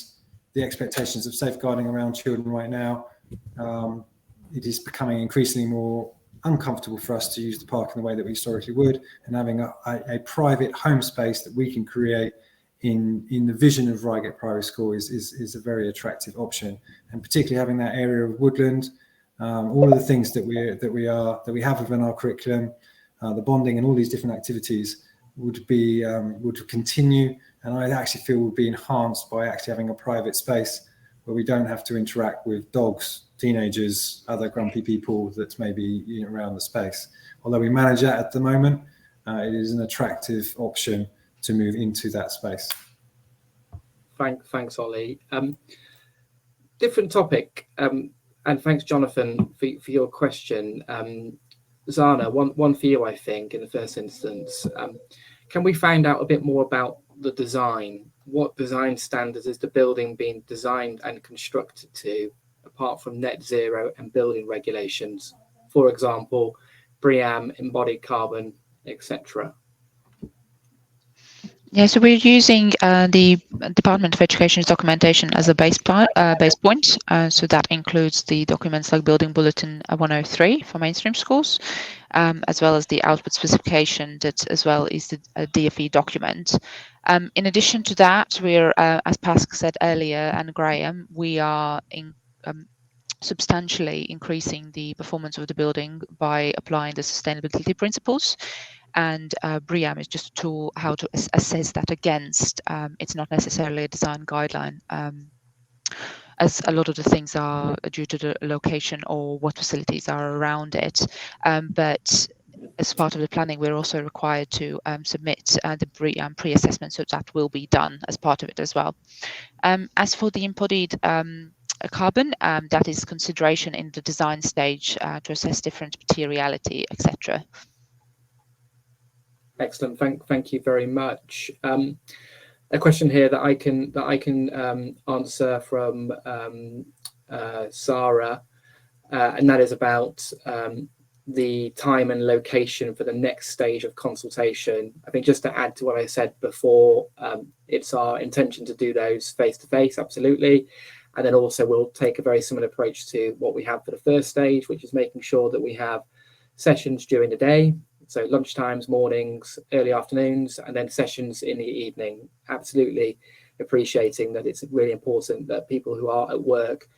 the expectations of safeguarding around children right now, it is becoming increasingly more uncomfortable for us to use the park in the way that we historically would, and having a private home space that we can create in the vision of Reigate Priory School is a very attractive option, and particularly having that area of woodland, all of the things that we have within our curriculum, the bonding and all these different activities would continue, and I actually feel would be enhanced by actually having a private space where we don't have to interact with dogs, teenagers, other grumpy people that may be around the space. Although we manage that at the moment, it is an attractive option to move into that space. Thanks, Ollie. Different topic, and thanks, Jonathan, for your question. Zana, one for you, I think, in the first instance. Can we find out a bit more about the design? What design standards is the building being designed and constructed to, apart from net zero and building regulations? For example, BREEAM, embodied carbon, etc. Yeah, so we're using the Department of Education's documentation as a base point. So that includes the documents like Building Bulletin 103 for mainstream schools, as well as the output specification that as well is the DFE document. In addition to that, we're, as Pascal said earlier, and Graham, we are substantially increasing the performance of the building by applying the sustainability principles. And BREEAM is just a tool how to assess that against. It's not necessarily a design guideline. as a lot of the things are due to the location or what facilities are around it. But as part of the planning, we're also required to submit the pre-assessment, so that will be done as part of it as well. As for the embodied carbon, that is consideration in the design stage to assess different materiality, etc. Excellent. Thank you very much. A question here that I can answer from Sarah, and that is about the time and location for the next stage of consultation. I think just to add to what I said before, it's our intention to do those face to face, absolutely. And then also we'll take a very similar approach to what we have for the first stage, which is making sure that we have sessions during the day. So lunchtimes, mornings, early afternoons, and then sessions in the evening. Absolutely appreciating that it's really important that people who are at work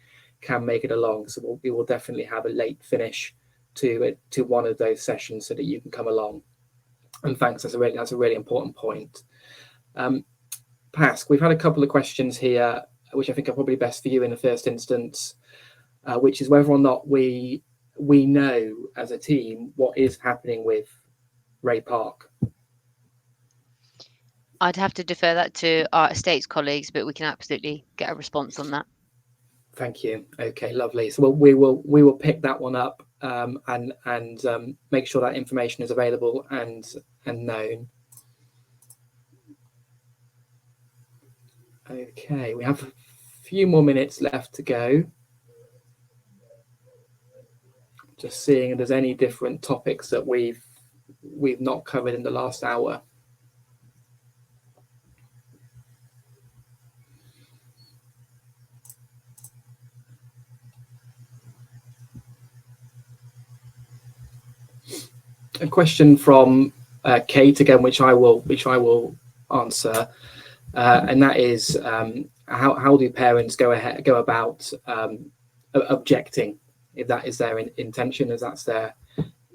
can make it along. So we will definitely have a late finish to one of those sessions so that you can come along. And thanks, that's a really important point. Pask, we've had a couple of questions here, which I think are probably best for you in the first instance, which is whether or not we know as a team what is happening with Ray Park. I'd have to defer that to our estates colleagues, but we can absolutely get a response on that. Thank you. Okay, lovely. So we will pick that one up and make sure that information is available and known. Okay, we have a few more minutes left to go. Just seeing if there's any different topics that we've not covered in the last hour. A question from Kate again, which I will answer, and that is how do parents go about objecting if that is their intention, as that's their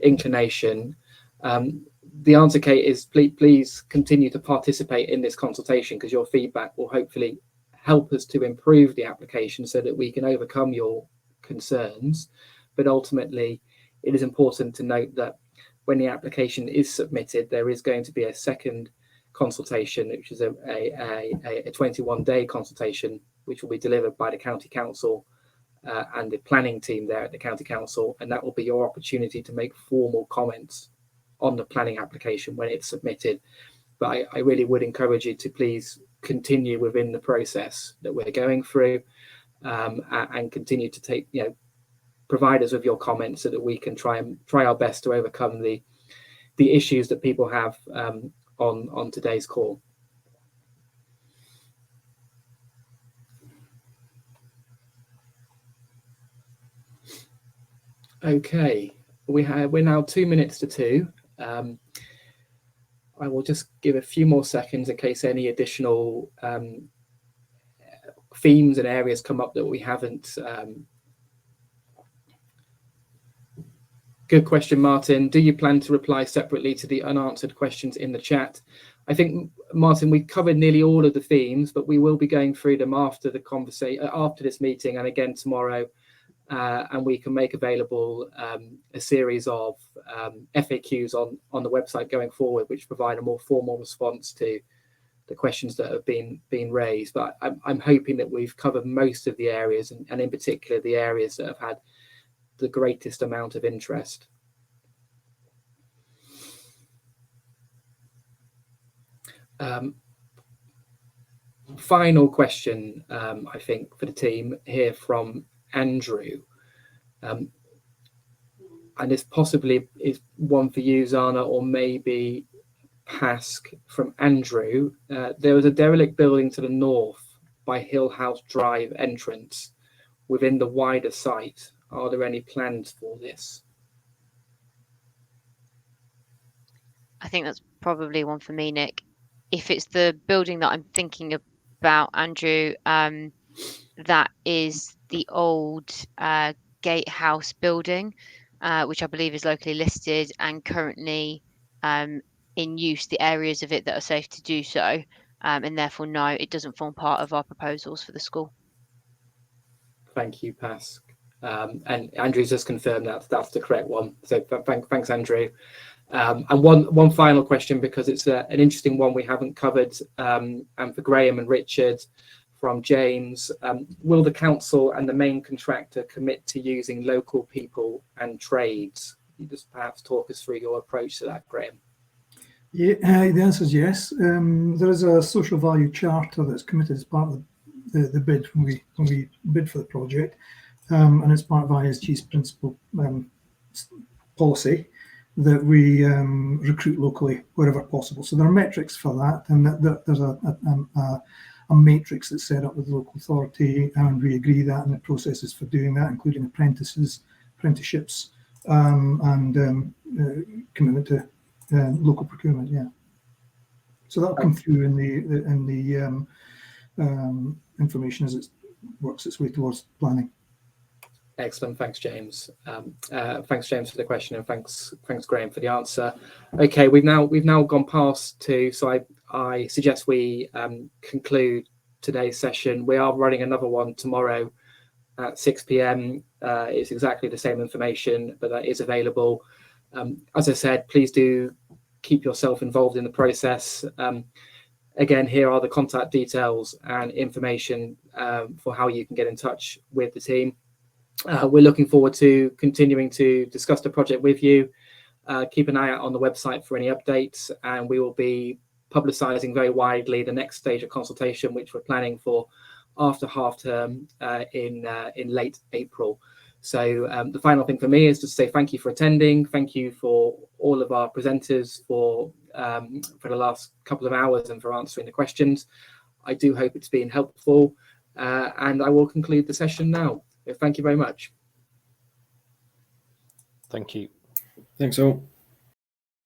inclination. The answer, Kate, is please continue to participate in this consultation, because your feedback will hopefully help us to improve the application so that we can overcome your concerns. But ultimately, it is important to note that when the application is submitted, there is going to be a second consultation, which is a 21-day consultation, which will be delivered by the County Council and the planning team there at the County Council, and that will be your opportunity to make formal comments on the planning application when it's submitted. But I really would encourage you to please continue within the process that we're going through, and continue to provide us with your comments so that we can try our best to overcome the issues that people have on today's call. Okay, we're now 2 minutes to 2. I will just give a few more seconds in case any additional themes and areas come up that we haven't. Good question, Martin. Do you plan to reply separately to the unanswered questions in the chat? I think, Martin, we covered nearly all of the themes, but we will be going through them after the conversation, after this meeting, and again tomorrow. And we can make available a series of FAQs on the website going forward, which provide a more formal response to the questions that have been raised. But I'm hoping that we've covered most of the areas, and in particular the areas that have had the greatest amount of interest. Final question, I think, for the team here from Andrew, and this possibly is one for you, Zana, or maybe Pask. From Andrew, there was a derelict building to the north by Hill House Drive entrance within the wider site. Are there any plans for this? I think that's probably one for me, Nick. If it's the building that I'm thinking about, Andrew, that is the old gatehouse building, which I believe is locally listed and currently in use, the areas of it that are safe to do so, and therefore no, it doesn't form part of our proposals for the school. Thank you, Pask. And Andrew's just confirmed that that's the correct one. So thanks, Andrew. And one final question, because it's an interesting one we haven't covered, and for Graham and Richard, from James. Will the council and the main contractor commit to using local people and trades? Can you just perhaps talk us through your approach to that, Graham? Yeah, the answer is yes. There is a social value charter that's committed as part of the bid when we bid for the project, and it's part of ISG's principal policy that we recruit locally wherever possible. So there are metrics for that, and there's a matrix that's set up with the local authority, and we agree that, and the processes for doing that, including apprenticeships, and commitment to local procurement. Yeah. So that'll come through in the information as it works its way towards planning. Excellent. Thanks, James. Thanks, James, for the question, and thanks, Graham, for the answer. Okay, we've now gone past two, so I suggest we conclude today's session. We are running another one tomorrow at 6 p.m. It's exactly the same information, but that is available. As I said, please do keep yourself involved in the process. Again, here are the contact details and information for how you can get in touch with the team. We're looking forward to continuing to discuss the project with you. Keep an eye out on the website for any updates, and we will be publicising very widely the next stage of consultation, which we're planning for after half term in late April. So the final thing for me is to say thank you for attending. Thank you for all of our presenters for the last couple of hours and for answering the questions. I do hope it's been helpful, and I will conclude the session now. Thank you very much. Thank you. Thanks all.